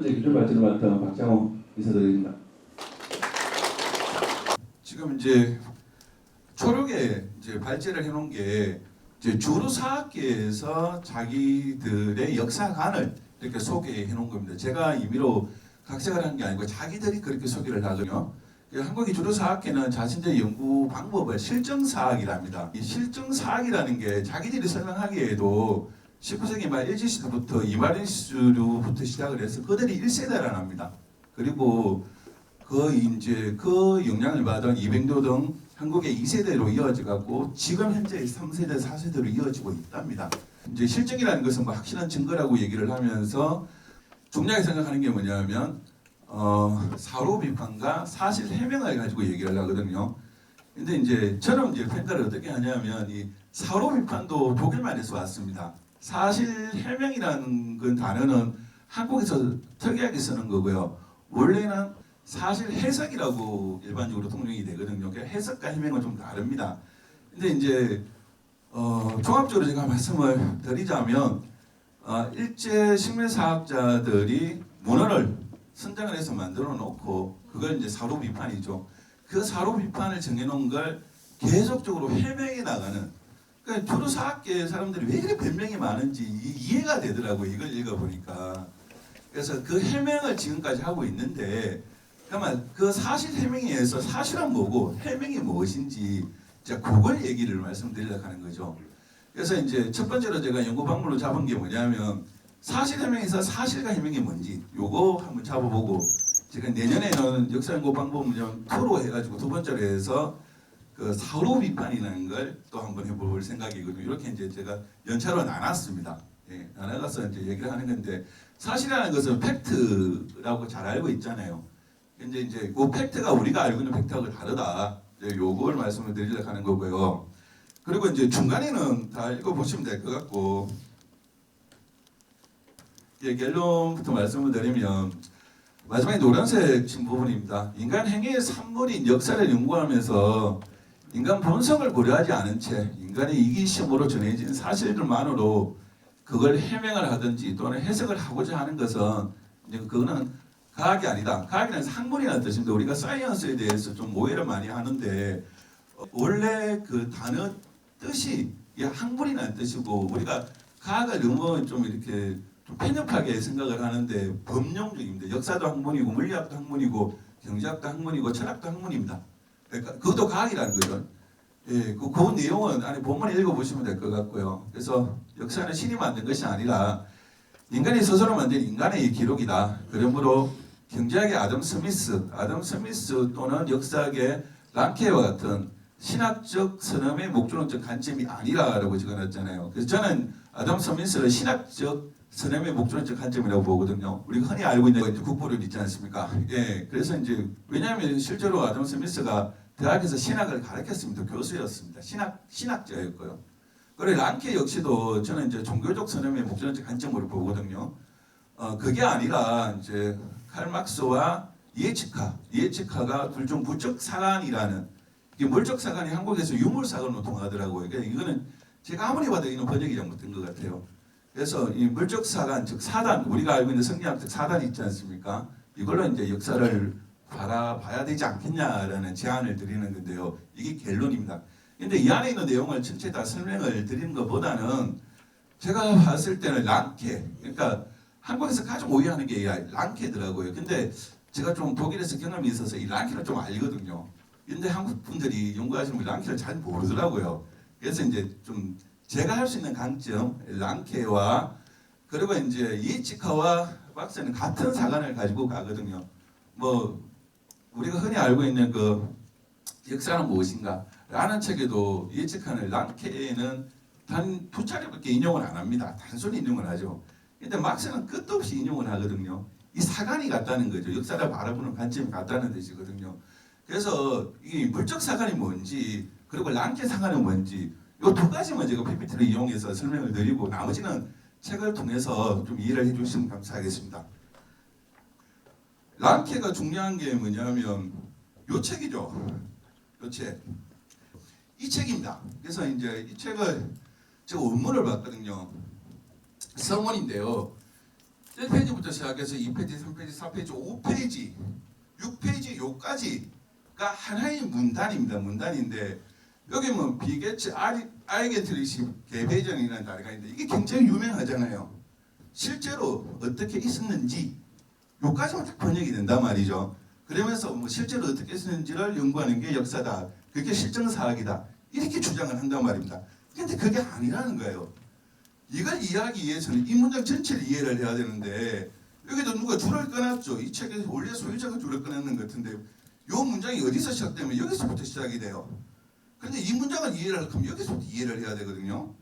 기술 발전을 맡은 박장호 이사드립니다. 지금 이제 초록에 이제 발제를 해놓은 게 이제 주로 사학계에서 자기들의 역사관을 이렇게 소개해 놓은 겁니다. 제가 임의로 각색을 한 게 아니고 자기들이 그렇게 소개를 하거든요. 한국의 주로 사학계는 자신들의 연구 방법을 실정사학이랍니다. 이 실정사학이라는 게 자기들이 설명하기에도 19세기 말 일제시대부터 이마린 시대부터 시작을 해서 그들이 1세대를 합니다. 그리고 그 영향을 받은 이병도 등 한국의 2세대로 이어져 갖고 지금 현재 3세대, 4세대로 이어지고 있답니다. 이제 실증이라는 것은 뭐 확실한 증거라고 얘기를 하면서 중요하게 생각하는 게 뭐냐면 사로 비판과 사실 해명을 가지고 얘기를 하거든요. 근데 이제 저는 이제 평가를 어떻게 하냐면 이 사로 비판도 독일말에서 왔습니다. 사실 해명이라는 그 단어는 한국에서 특이하게 쓰는 거고요. 원래는 사실 해석이라고 일반적으로 통용이 되거든요. 그러니까 해석과 해명은 좀 다릅니다. 근데 이제 종합적으로 제가 말씀을 드리자면 일제 식민사학자들이 문헌을 선정을 해서 만들어 놓고 그걸 이제 사로 비판이죠. 그 사로 비판을 정해놓은 걸 계속적으로 해명해 나가는. 그러니까 주로 사학계 사람들이 왜 이렇게 변명이 많은지 이해가 되더라고요. 이걸 읽어보니까. 그래서 그 해명을 지금까지 하고 있는데, 그러면 그 사실 해명에 의해서 사실은 뭐고 해명이 무엇인지 이제 그걸 얘기를 말씀드리려고 하는 거죠. 그래서 이제 첫 번째로 제가 연구 방법으로 잡은 게 뭐냐면 사실 해명에서 사실과 해명이 뭔지 요거 한번 잡아보고, 제가 내년에는 역사 연구 방법 문제는 토로 해가지고 두 번째로 해서 그 사로 비판이라는 걸 또 한번 해볼 생각이거든요. 이렇게 이제 제가 연차로 나눴습니다. 예, 나눠가서 이제 얘기를 하는 건데, 사실이라는 것은 팩트라고 잘 알고 있잖아요. 근데 이제 그 팩트가 우리가 알고 있는 팩트하고 다르다. 이제 요걸 말씀을 드리려고 하는 거고요. 그리고 이제 중간에는 다 읽어보시면 될 것 같고, 예, 결론부터 말씀을 드리면 마지막에 노란색 친 부분입니다. 인간 행위의 산물인 역사를 연구하면서 인간 본성을 고려하지 않은 채 인간의 이기심으로 전해진 사실들만으로 그걸 해명을 하든지 또는 해석을 하고자 하는 것은 이제 그거는 과학이 아니다. 과학이라는 학문이라는 뜻입니다. 우리가 사이언스에 대해서 좀 오해를 많이 하는데 원래 그 단어 뜻이 학문이라는 뜻이고, 우리가 과학을 너무 좀 이렇게 좀 편협하게 생각을 하는데 범용적입니다. 역사도 학문이고 물리학도 학문이고 경제학도 학문이고 철학도 학문입니다. 그러니까 그것도 과학이라는 거죠. 예, 그 내용은 안에 본문을 읽어보시면 될 것 같고요. 그래서 역사는 신이 만든 것이 아니라 인간이 스스로 만든 인간의 기록이다. 그러므로 경제학의 아담 스미스 또는 역사학의 랑케와 같은 신학적 선언의 목조론적 관점이 아니라라고 적어놨잖아요. 그래서 저는 아담 스미스를 신학적 선언의 목조론적 관점이라고 보거든요. 우리가 흔히 알고 있는 국보를 있지 않습니까? 예, 그래서 이제 왜냐하면 실제로 아담 스미스가 대학에서 신학을 가르쳤습니다. 교수였습니다. 신학자였고요. 그리고 랑케 역시도 저는 이제 종교적 선언의 목조론적 관점으로 보거든요. 그게 아니라 이제 칼 막스와 이에치카가 둘 중 부적 사관이라는, 이게 물적 사관이 한국에서 유물 사관으로 통하더라고요. 그러니까 이거는 제가 아무리 봐도 이는 번역이 잘못된 것 같아요. 그래서 이 물적 사관, 즉 사단, 우리가 알고 있는 성리학적 사단이 있지 않습니까? 이걸로 이제 역사를 바라봐야 되지 않겠냐라는 제안을 드리는 건데요. 이게 결론입니다. 근데 이 안에 있는 내용을 전체 다 설명을 드리는 것보다는 제가 봤을 때는 랑케, 그러니까 한국에서 가장 오해하는 게 랑케더라고요. 근데 제가 좀 독일에서 경험이 있어서 이 랑케를 좀 알거든요. 근데 한국 분들이 연구하시는 분 랑케를 잘 모르더라고요. 그래서 이제 좀 제가 할 수 있는 강점, 랑케와 그리고 이제 이에치카와 박스는 같은 사관을 가지고 가거든요. 뭐 우리가 흔히 알고 있는 그 역사는 무엇인가 라는 책에도 이에치카는 랑케는 단 두 차례밖에 인용을 안 합니다. 단순히 인용을 하죠. 근데 막스는 끝도 없이 인용을 하거든요. 이 사관이 같다는 거죠. 역사를 바라보는 관점이 같다는 뜻이거든요. 그래서 이 물적 사관이 뭔지, 그리고 랑케 사관은 뭔지, 이 두 가지만 제가 PPT를 이용해서 설명을 드리고 나머지는 책을 통해서 좀 이해를 해주시면 감사하겠습니다. 랑케가 중요한 게 뭐냐면 이 책이죠. 이 책. 이 책입니다. 그래서 이제 이 책을 제가 원문을 봤거든요. 서문인데요. 1페이지부터 시작해서 2페이지, 3페이지, 4페이지, 5페이지, 6페이지 요까지가 하나의 문단입니다. 문단인데 여기 뭐 비게츠 아이겐트리시 개배전이라는 단어가 있는데 이게 굉장히 유명하잖아요. 실제로 어떻게 있었는지 요까지만 딱 번역이 된단 말이죠. 그러면서 뭐 실제로 어떻게 있었는지를 연구하는 게 역사다. 그게 실정사학이다. 이렇게 주장을 한단 말입니다. 근데 그게 아니라는 거예요. 이걸 이해하기 위해서는 이 문장 전체를 이해를 해야 되는데 여기도 누가 줄을 끊었죠. 이 책에서 원래 소유자가 줄을 끊었는 것 같은데 이 문장이 어디서 시작되면 여기서부터 시작이 돼요. 그런데 이 문장을 이해를 하려면 여기서부터 이해를 해야 되거든요.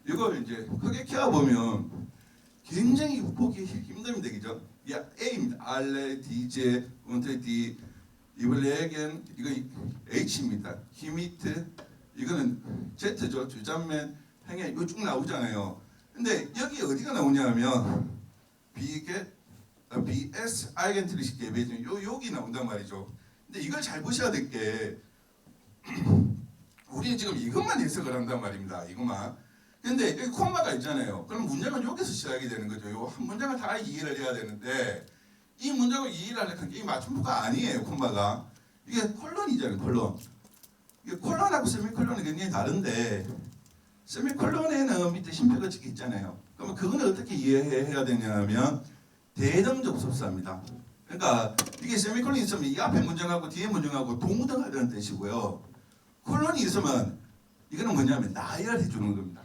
이걸 이제 크게 키워보면 굉장히 보기 힘듭니다. 그죠? A입니다. 알레, 디제, 운테, 디, 이블레겐, 이거 H입니다. 히미트, 이거는 Z죠. 주잔맨, 행해, 이거 쭉 나오잖아요. 근데 여기 어디가 나오냐면 BS, 아이겐트리시 개배전, 여기 나온단 말이죠. 근데 이걸 잘 보셔야 될 게 우리는 지금 이것만 해석을 한단 말입니다. 이것만. 근데 여기 콤마가 있잖아요. 그럼 문장은 여기서 시작이 되는 거죠. 요 한 문장을 다 이해를 해야 되는데 이 문장을 이해를 하려면 이게 맞춤표가 아니에요. 콤마가. 이게 콜론이잖아요. 콜론. 이게 콜론하고 세미콜론이 굉장히 다른데 세미콜론에는 밑에 심표가 찍혀 있잖아요. 그러면 그거는 어떻게 이해해야 되냐면 대등접속사입니다. 그러니까 이게 세미콜론이 있으면 이 앞에 문장하고 뒤에 문장하고 동등하다는 뜻이고요. 콜론이 있으면 이거는 뭐냐면 나열해 주는 겁니다.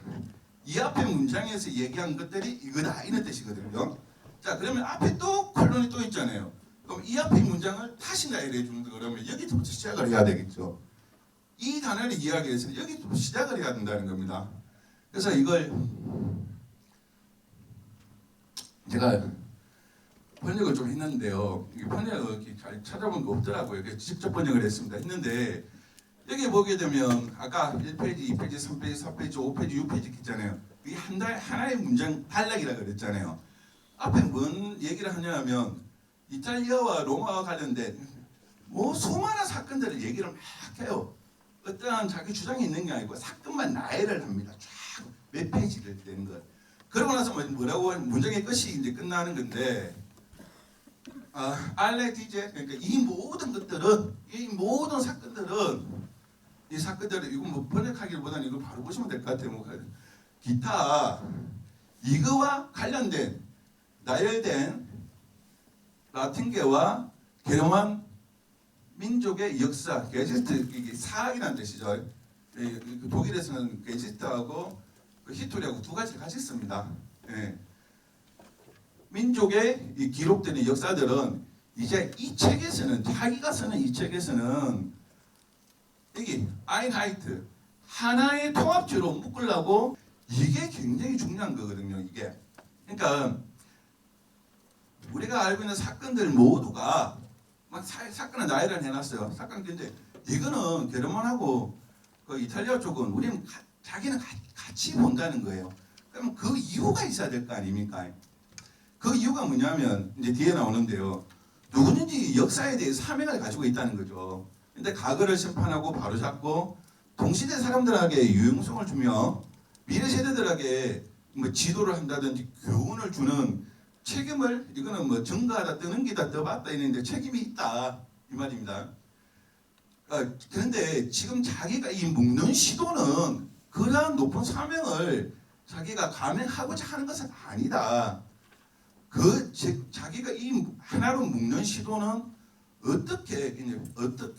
이 앞에 문장에서 얘기한 것들이 이거다 이런 뜻이거든요. 자, 그러면 앞에 또 콜론이 또 있잖아요. 그럼 이 앞에 문장을 다시 나열해 주는 거 그러면 여기부터 시작을 해야 되겠죠. 이 단어를 이해하기 위해서는 여기부터 시작을 해야 된다는 겁니다. 그래서 이걸 제가 번역을 좀 했는데요. 이 번역을 잘 찾아본 거 없더라고요. 그래서 직접 번역을 했습니다. 했는데 여기 보게 되면 아까 1페이지, 2페이지, 3페이지, 4페이지, 5페이지, 6페이지 있잖아요. 이게 하나의 문장 단락이라 그랬잖아요. 앞에 뭔 얘기를 하냐면 이탈리아와 로마와 관련된 뭐 수많은 사건들을 얘기를 막 해요. 어떠한 자기 주장이 있는 게 아니고 사건만 나열을 합니다. 쫙 몇 페이지를 된 것. 그러고 나서 뭐라고 문장의 끝이 이제 끝나는 건데 알레디제 그러니까 이 모든 것들은 이 모든 사건들은 이 사건들을 이거 뭐 번역하기보다는 이걸 바로 보시면 될 것 같아요. 뭐 기타 이거와 관련된 나열된 라틴계와 게르만 민족의 역사, 게제트 이게 사학이라는 뜻이죠. 독일에서는 게제트하고 히토리하고 두 가지를 같이 씁니다. 예. 민족의 이 기록되는 역사들은 이제 이 책에서는 자기가 쓰는 이 책에서는 이게 아인하이트 하나의 통합체로 묶으려고 이게 굉장히 중요한 거거든요. 이게 그러니까 우리가 알고 있는 사건들 모두가 막 사건을 나열을 해놨어요. 사건 근데 이거는 게르만하고 그 이탈리아 쪽은 우리는 자기는 같이 본다는 거예요. 그러면 그 이유가 있어야 될 거 아닙니까? 그 이유가 뭐냐면 이제 뒤에 나오는데요. 누구든지 역사에 대해 사명을 가지고 있다는 거죠. 근데 과거를 심판하고 바로잡고 동시대 사람들에게 유용성을 주며 미래 세대들에게 뭐 지도를 한다든지 교훈을 주는 책임을 이거는 뭐 증가하다 떠넘기다 떠받다 이랬는데 책임이 있다 이 말입니다. 그런데 지금 자기가 이 묶는 시도는 그러한 높은 사명을 자기가 감행하고자 하는 것은 아니다. 자기가 이 하나로 묶는 시도는 어떻게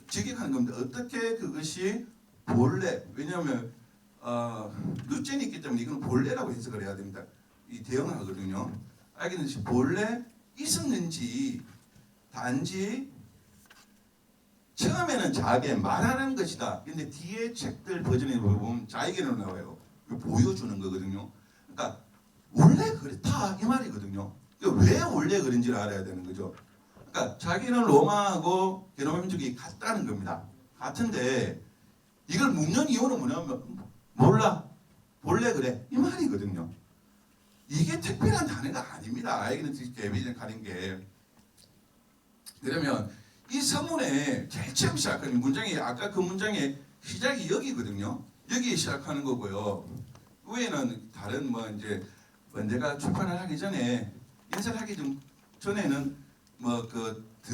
직역하는 겁니다. 어떻게 그것이 본래 왜냐하면 루젠이 있기 때문에 이건 본래라고 해석을 해야 됩니다. 이 대응하거든요. 알겠는지 본래 있었는지 단지 처음에는 자기의 말하는 것이다. 근데 뒤에 책들 버전에 보면 자에게는 나와요. 보여주는 거거든요. 그러니까 원래 그렇다 이 말이거든요. 왜 원래 그런지를 알아야 되는 거죠. 그러니까 자기는 로마하고 게르만 민족이 같다는 겁니다. 같은데 이걸 묻는 이유는 뭐냐면 몰라. 원래 그래. 이 말이거든요. 이게 특별한 단어가 아닙니다. 알기는 개비전 가는 게. 그러면 이 서문에 제일 처음 시작하는 문장이 아까 그 문장의 시작이 여기거든요. 여기 시작하는 거고요. 위에는 다른 뭐 이제 내가 출판을 하기 전에 인쇄하기 전에는 뭐 그 더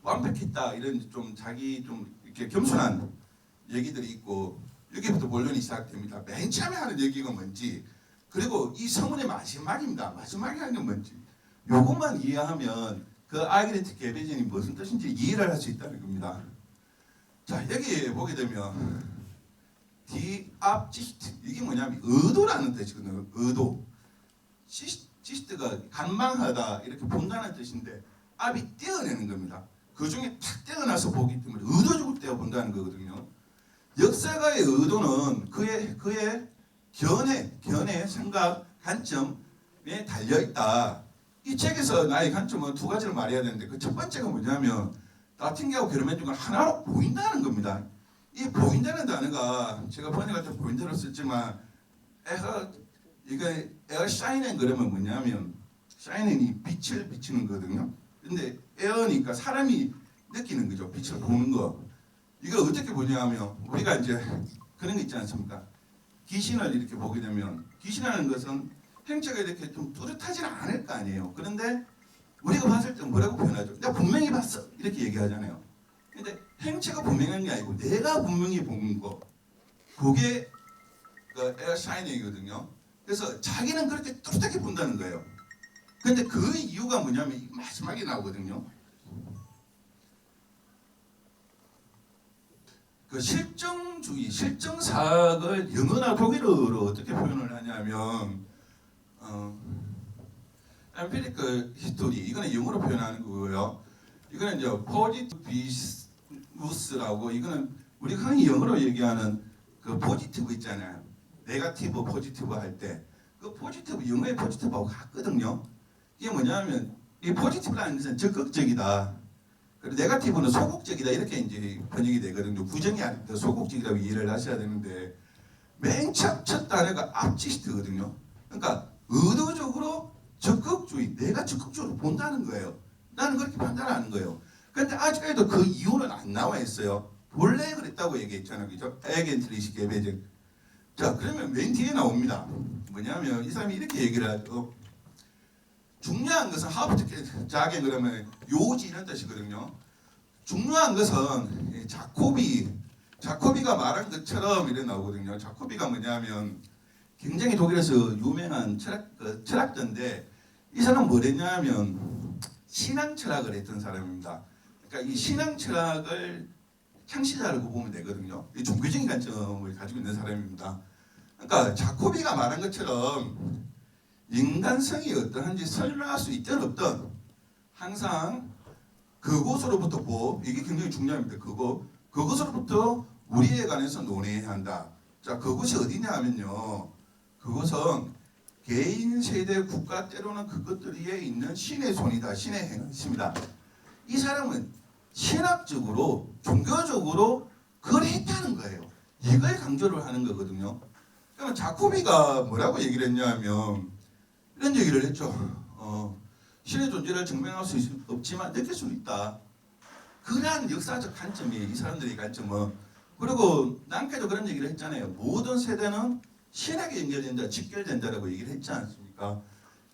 완벽했다 이런 좀 자기 좀 이렇게 겸손한 얘기들이 있고 여기부터 본론이 시작됩니다. 맨 처음에 하는 얘기가 뭔지 그리고 이 서문의 마지막입니다. 마지막에 하는 게 뭔지 요것만 이해하면 그 아이덴티티 개배전이 무슨 뜻인지 이해를 할 수 있다는 겁니다. 자 여기 보게 되면 디 압지스트 이게 뭐냐면 의도라는 뜻이거든요. 의도. 지스트가 간망하다 이렇게 본다는 뜻인데 압이 떼어내는 겁니다. 그 중에 탁 떼어나서 보기 때문에 의도적으로 떼어본다는 거거든요. 역사가의 의도는 그의 견해, 생각, 관점에 달려 있다. 이 책에서 나의 관점은 두 가지를 말해야 되는데 그 첫 번째가 뭐냐면 라틴계하고 게르만족은 하나로 보인다는 겁니다. 이 보인다는 단어가 제가 번역할 때 보인다를 썼지만 이게 에어샤이닝 그러면 뭐냐면 샤이닝이 빛을 비치는 거거든요. 근데 에어니까 사람이 느끼는 거죠. 빛을 보는 거. 이걸 어떻게 보냐면 우리가 이제 그런 거 있지 않습니까? 귀신을 이렇게 보게 되면 귀신이라는 것은 행체가 이렇게 좀 뚜렷하지는 않을 거 아니에요. 그런데 우리가 봤을 때 뭐라고 표현하죠? 내가 분명히 봤어 이렇게 얘기하잖아요. 근데 행체가 분명한 게 아니고 내가 분명히 본 거 그게 그 에어샤이닝이거든요. 그래서 자기는 그렇게 뚜렷하게 본다는 거예요. 근데 그 이유가 뭐냐면 마지막에 나오거든요. 그 실정주의, 실정사학을 영어나 독일어로 어떻게 표현을 하냐면 empirical history 이거는 영어로 표현하는 거고요. 이거는 이제 positivismus라고 이거는 우리가 흔히 영어로 얘기하는 그 포지티브 있잖아요. 네거티브, 포지티브 할 때 그 포지티브 영어의 포지티브하고 같거든요. 이게 뭐냐면 이 포지티브라는 것은 적극적이다. 그리고 네거티브는 소극적이다 이렇게 이제 번역이 되거든요. 부정이 아닙니다. 소극적이라고 이해를 하셔야 되는데 맨 첫 단어가 압지스트거든요. 그러니까 의도적으로 적극주의, 내가 적극적으로 본다는 거예요. 나는 그렇게 판단하는 거예요. 그런데 아직까지도 그 이유는 안 나와 있어요. 본래 그랬다고 얘기했잖아요. 그죠? 에겐트리시 개배적. 자, 그러면 맨 뒤에 나옵니다. 뭐냐면 이 사람이 이렇게 얘기를 하죠. 중요한 것은 하부트 자게 그러면 요지 이런 뜻이거든요. 중요한 것은 자코비가 말한 것처럼 이래 나오거든요. 자코비가 뭐냐면 굉장히 독일에서 유명한 철학자인데 이 사람은 뭐랬냐면 신앙 철학을 했던 사람입니다. 그러니까 이 신앙 철학을 창시자라고 보면 되거든요. 이 종교적인 관점을 가지고 있는 사람입니다. 그러니까 자코비가 말한 것처럼 인간성이 어떠한지 설명할 수 있든 없든 항상 그곳으로부터 이게 굉장히 중요합니다. 그것으로부터 우리에 관해서 논의해야 한다. 자, 그것이 어디냐 하면요. 그것은 개인, 세대, 국가 때로는 그것들에 있는 신의 손이다. 신의 행위입니다. 이 사람은 신학적으로 종교적으로 그걸 했다는 거예요. 이걸 강조를 하는 거거든요. 그러면 자코비가 뭐라고 얘기를 했냐면 이런 얘기를 했죠. 신의 존재를 증명할 수 없지만 느낄 수는 있다. 그러한 역사적 관점이 이 사람들의 관점은. 그리고 남께도 그런 얘기를 했잖아요. 모든 세대는 신에게 연결된다, 직결된다라고 얘기를 했지 않습니까?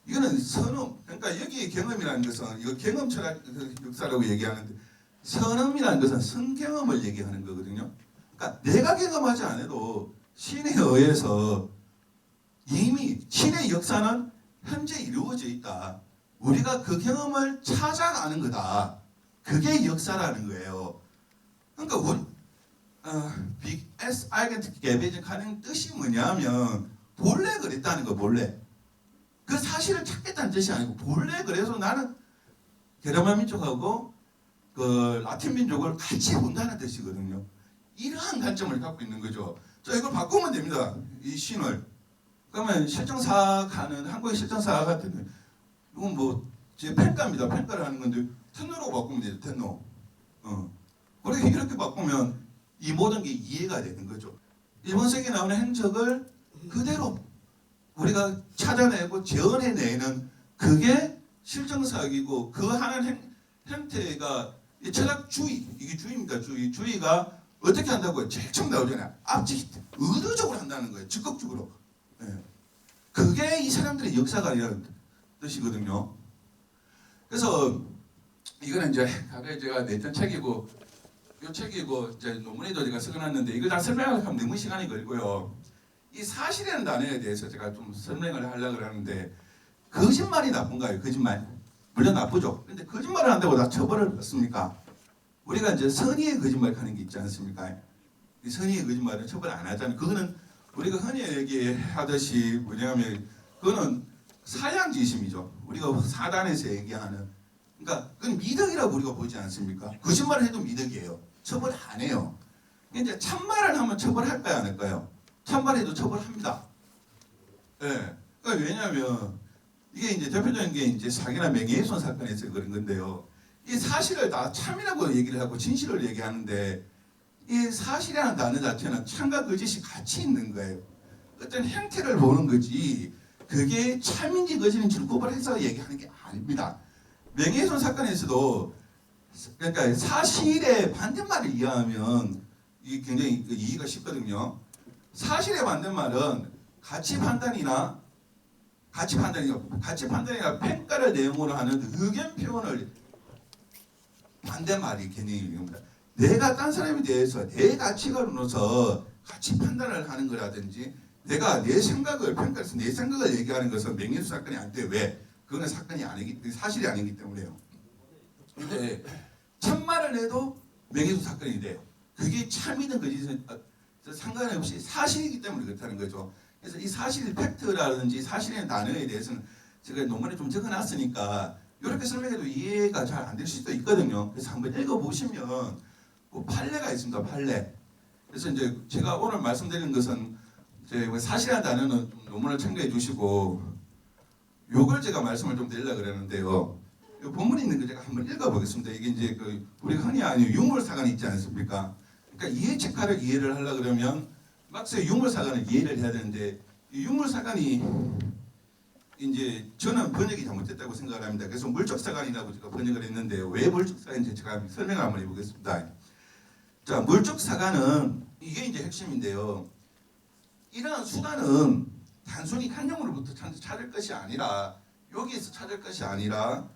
이거는 선음. 그러니까 여기 경험이라는 것은 이거 경험 철학 역사라고 얘기하는데 선음이라는 것은 성경험을 얘기하는 거거든요. 그러니까 내가 경험하지 않아도 신에 의해서 이미 신의 역사는 현재 이루어져 있다. 우리가 그 경험을 찾아가는 거다. 그게 역사라는 거예요. 그러니까 우리 BS 아이덴티티 개배적 하는 뜻이 뭐냐면 본래 그랬다는 거. 본래 그 사실을 찾겠다는 뜻이 아니고 본래 그래서 나는 게르만 민족하고 그 라틴 민족을 같이 본다는 뜻이거든요. 이러한 관점을 갖고 있는 거죠. 자, 이걸 바꾸면 됩니다. 이 신을. 그러면 실정사학하는 한국의 실정사학 같은 이건 뭐 제 평가입니다. 평가를 하는 건데 텐노로 바꾸면 돼요. 텐노. 그렇게 이렇게 바꾸면 이 모든 게 이해가 되는 거죠. 일본색에 나오는 행적을 그대로 우리가 찾아내고 재현해내는 그게 실정사학이고 그 하는 형태가 이 철학주의, 이게 주의입니다. 주의가 어떻게 한다고요? 제일 처음 나오잖아요. 압지스트, 의도적으로 한다는 거예요. 적극적으로. 네. 그게 이 사람들의 역사관이라는 뜻이거든요. 그래서 이거는 이제 과거에 제가 냈던 책이고 이 책이고 이제 논문에도 제가 써놨는데 이걸 다 설명하면 너무 시간이 걸고요. 이 사실이라는 단어에 대해서 제가 좀 설명을 하려고 하는데 거짓말이 나쁜가요? 거짓말. 물론 나쁘죠. 근데 거짓말을 한다고 다 처벌을 받습니까? 우리가 이제 선의의 거짓말하는 게 있지 않습니까? 이 선의의 거짓말은 처벌 안 하잖아요. 그거는 우리가 흔히 얘기하듯이 뭐냐면 그거는 사양지심이죠. 우리가 사단에서 얘기하는. 그러니까 그건 미덕이라고 우리가 보지 않습니까? 거짓말을 해도 미덕이에요. 처벌 안 해요. 이제 참말을 하면 처벌할까요, 안 할까요? 참말해도 처벌합니다. 예. 그러니까 왜냐하면 이게 이제 대표적인 게 이제 사기나 명예훼손 사건에서 그런 건데요. 이 사실을 다 참이라고 얘기를 하고 진실을 얘기하는데 이 사실이라는 단어 자체는 참과 거짓이 같이 있는 거예요. 어떤 형태를 보는 거지 그게 참인지 거짓인지를 구분해서 얘기하는 게 아닙니다. 명예훼손 사건에서도 그러니까 사실의 반대말을 이해하면 이게 굉장히 이해가 쉽거든요. 사실의 반대말은 가치 판단이나 평가를 내용으로 하는 의견 표현을 반대말이 개념입니다. 내가 딴 사람에 대해서 내 가치관으로서 가치 판단을 하는 거라든지 내가 내 생각을 평가해서 내 생각을 얘기하는 것은 명예훼손 사건이 안 돼. 왜? 그거는 사실이 아니기 때문에요. 근데 참말을 해도 명예훼손 사건이 돼요. 그게 참이든 거짓이든 상관없이 사실이기 때문에 그렇다는 거죠. 그래서 이 사실 팩트라든지 사실의 단어에 대해서는 제가 논문에 좀 적어놨으니까 이렇게 설명해도 이해가 잘 안 될 수도 있거든요. 그래서 한번 읽어보시면 그 판례가 있습니다. 판례. 그래서 이제 제가 오늘 말씀드리는 것은 이제 사실이라는 단어는 논문을 참고해 주시고 요걸 제가 말씀을 좀 드리려고 그러는데요. 요 본문에 있는 거 제가 한번 읽어보겠습니다. 이게 이제 그 우리 흔히 아는 유물사관이 있지 않습니까? 그러니까 이해책화를 이해를 하려고 그러면 막스 유물사관을 이해를 해야 되는데 이 유물사관이 이제 저는 번역이 잘못됐다고 생각을 합니다. 그래서 물적사관이라고 제가 번역을 했는데요. 왜 물적사관인지 제가 설명을 한번 해보겠습니다. 자, 물적사관은 이게 이제 핵심인데요. 이러한 수단은 단순히 한영으로부터 찾을 것이 아니라 여기에서 찾을 것이 아니라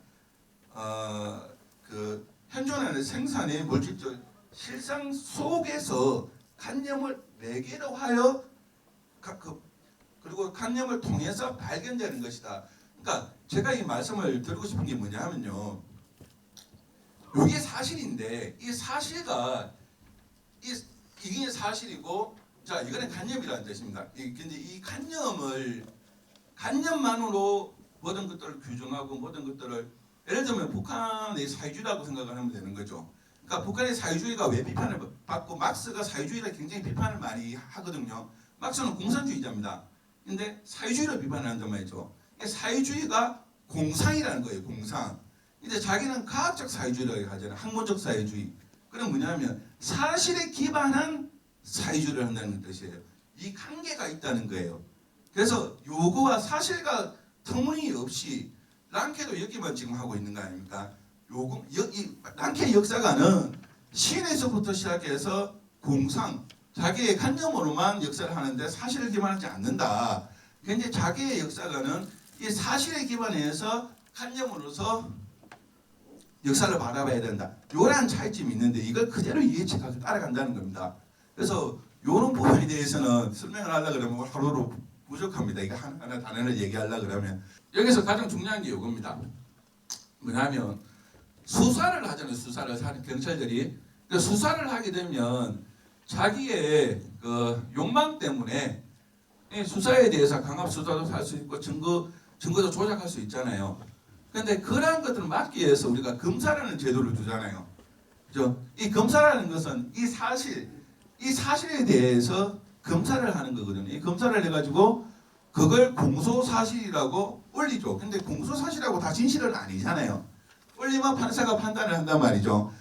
그 현존하는 생산의 물질적 실상 속에서 관념을 매개로 하여 그리고 관념을 통해서 발견되는 것이다. 그러니까 제가 이 말씀을 드리고 싶은 게 뭐냐 하면요. 이게 사실인데 이 사실과 이게 사실이고 자 이거는 관념이라는 뜻입니다. 근데 이 관념만으로 모든 것들을 규정하고 모든 것들을 예를 들면 북한의 사회주의라고 생각을 하면 되는 거죠. 그러니까 북한의 사회주의가 왜 비판을 받고 막스가 사회주의를 굉장히 비판을 많이 하거든요. 막스는 공산주의자입니다. 근데 사회주의를 비판을 한단 말이죠. 사회주의가 공상이라는 거예요. 공상. 근데 자기는 과학적 사회주의라고 하잖아요. 학문적 사회주의. 그럼 뭐냐면 사실에 기반한 사회주의를 한다는 뜻이에요. 이 관계가 있다는 거예요. 그래서 요거와 사실과 터무니없이 랑케도 여기만 지금 하고 있는 거 아닙니까? 이 랑케 역사가는 신에서부터 시작해서 공상, 자기의 관념으로만 역사를 하는데 사실을 기반하지 않는다. 근데 자기의 역사가는 이 사실에 기반해서 관념으로서 역사를 바라봐야 된다. 요런 차이점이 있는데 이걸 그대로 이해책하고 따라간다는 겁니다. 그래서 요런 부분에 대해서는 설명을 하려고 그러면 하루로 부족합니다. 이거 하나 단어를 얘기하려고 그러면 여기서 가장 중요한 게 이겁니다. 뭐냐면 수사를 하잖아요. 수사를 하는 경찰들이 수사를 하게 되면 자기의 그 욕망 때문에 수사에 대해서 강압 수사도 할 수 있고 증거도 조작할 수 있잖아요. 그런데 그러한 것들을 막기 위해서 우리가 검사라는 제도를 두잖아요. 그죠? 이 검사라는 것은 이 사실에 대해서 검사를 하는 거거든요. 이 검사를 해가지고 그걸 공소사실이라고 올리죠. 근데 공소사실하고 다 진실은 아니잖아요. 올리면 판사가 판단을 한단 말이죠.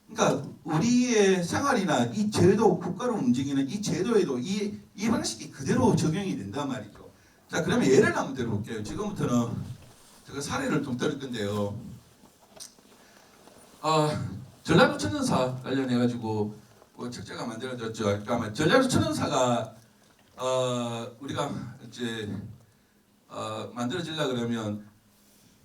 그러니까 우리의 생활이나 이 제도, 국가로 움직이는 이 제도에도 이 방식이 그대로 적용이 된단 말이죠. 자, 그러면 예를 한번 들어볼게요. 지금부터는 제가 사례를 좀 들을 건데요. 전라도 천연사 관련해가지고 책자가 만들어졌죠. 그러니까 전라도 천연사가 우리가 이제 만들어지려 그러면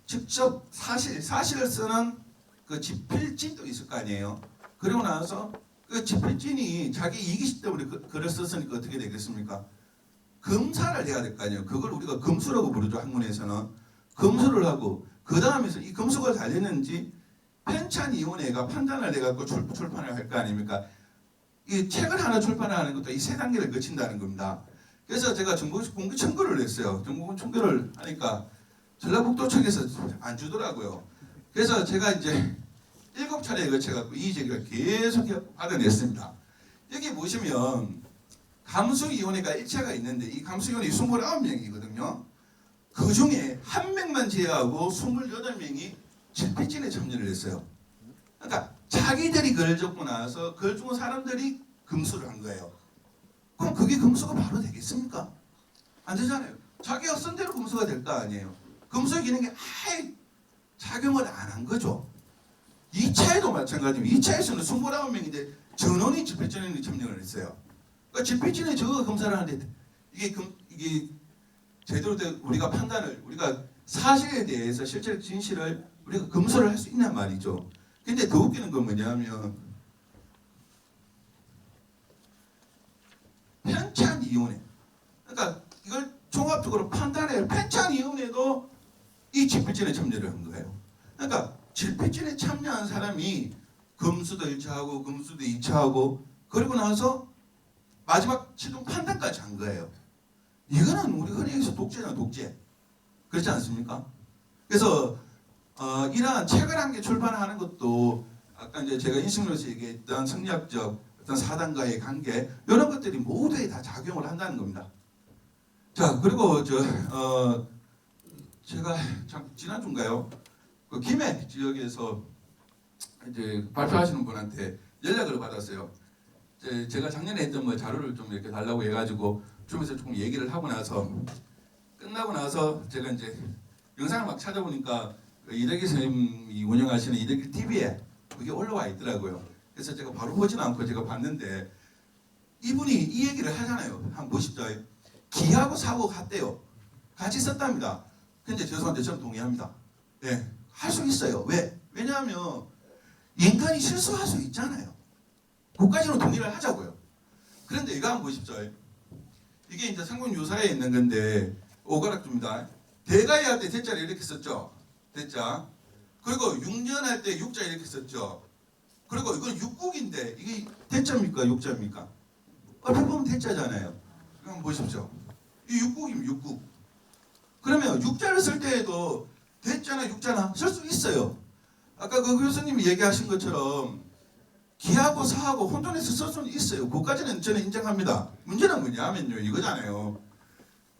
직접 사실을 쓰는 그 집필진도 있을 거 아니에요. 그리고 나서 그 집필진이 자기 이기심 때문에 글을 썼으니까 어떻게 되겠습니까? 검사를 해야 될 거 아니에요. 그걸 우리가 검수라고 부르죠. 학문에서는 검수를 하고 그 다음에서 이 검수가 잘 됐는지 편찬위원회가 판단을 해갖고 출판을 할 거 아닙니까? 이 책을 하나 출판하는 것도 이 세 단계를 거친다는 겁니다. 그래서 제가 전국에서 공개 청구를 했어요. 전국 청구를 하니까 전라북도청에서 안 주더라고요. 그래서 제가 이제 7차례에 걸쳐갖고 이 제기를 계속 받아냈습니다. 여기 보시면 감수위원회가 1차가 있는데 이 감수위원회 29명이거든요. 그 중에 한 명만 제외하고 28명이 집필진에 참여를 했어요. 그러니까 자기들이 글 적고 나서 글 적은 사람들이 검수를 한 거예요. 그럼 그게 검수가 바로 되겠습니까? 안 되잖아요. 자기가 쓴 대로 검수가 될 거 아니에요. 검수의 기능이 아예 작용을 안 한 거죠. 2차에도 마찬가지입니다. 2차에서는 29명인데 전원이 집필진에 참여를 했어요. 그러니까 집필진에 저거 검사를 하는데 이게 제대로 된 우리가 판단을 우리가 사실에 대해서 실제 진실을 우리가 검수를 할 수 있냔 말이죠. 근데 더 웃기는 건 뭐냐면 편찬위원회. 그러니까 이걸 종합적으로 판단해야 편찬위원회도 이 집필진에 참여를 한 거예요. 그러니까 집필진에 참여한 사람이 검수도 1차하고 검수도 2차하고 그리고 나서 마지막 최종 판단까지 한 거예요. 이거는 우리 흔히 얘기해서 독재잖아, 독재. 그렇지 않습니까? 그래서 이러한 책을 한 개 출판하는 것도 아까 이제 제가 인식론에서 얘기했던 성리학적 어떤 사단과의 관계 이런 것들이 모두에 다 작용을 한다는 겁니다. 자 그리고 제가 참 지난주인가요? 그 김해 지역에서 이제 발표하시는 분한테 연락을 받았어요. 제가 작년에 했던 뭐 자료를 좀 이렇게 달라고 해가지고 주면서 조금 얘기를 하고 나서 끝나고 나서 제가 이제 영상을 막 찾아보니까 이덕기 선생님이 운영하시는 이덕기 TV에 그게 올라와 있더라고요. 그래서 제가 바로 보진 않고 제가 봤는데 이분이 이 얘기를 하잖아요. 한번 보십시오. 기하고 사고 같대요. 같이 썼답니다. 근데 죄송한데 저는 동의합니다. 네, 할 수 있어요. 왜? 왜냐하면 인간이 실수할 수 있잖아요. 그까지는 동의를 하자고요. 그런데 이거 한번 보십시오. 이게 이제 상권유사에 있는 건데 오가락주입니다. 대가이 할 때 대자를 이렇게 썼죠. 대자. 그리고 6년 할 때 6자 이렇게 썼죠. 그리고 이건 육국인데 이게 대자입니까? 육자입니까? 얼핏 보면 대자잖아요. 한번 보십시오. 이 육국이면 육국. 그러면 육자를 쓸 때에도 대자나 육자나 쓸 수 있어요. 아까 그 교수님이 얘기하신 것처럼 기하고 사하고 혼돈해서 쓸 수는 있어요. 그것까지는 저는 인정합니다. 문제는 뭐냐면요. 이거잖아요.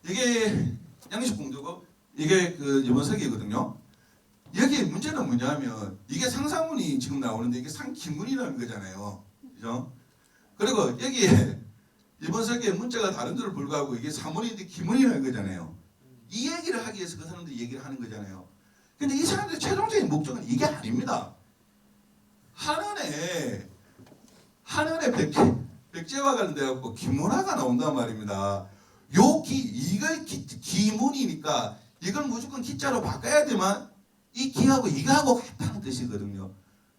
이게 양식공도고 이게 그 염원석이거든요. 여기 문제는 뭐냐면 이게 상사문이 지금 나오는데 이게 상기문이라는 거잖아요. 그죠? 그리고 여기에 염원석의 문자가 다른 데로 불구하고 이게 사문인데 기문이라는 거잖아요. 이 얘기를 하기 위해서 그 사람들이 얘기를 하는 거잖아요. 근데 이 사람들의 최종적인 목적은 이게 아닙니다. 한은에 백제와 관련돼갖고 기문화가 나온단 말입니다. 이걸 기문이니까 이걸 무조건 기자로 바꿔야 되만 이 기하고 이거하고 같다는 뜻이거든요.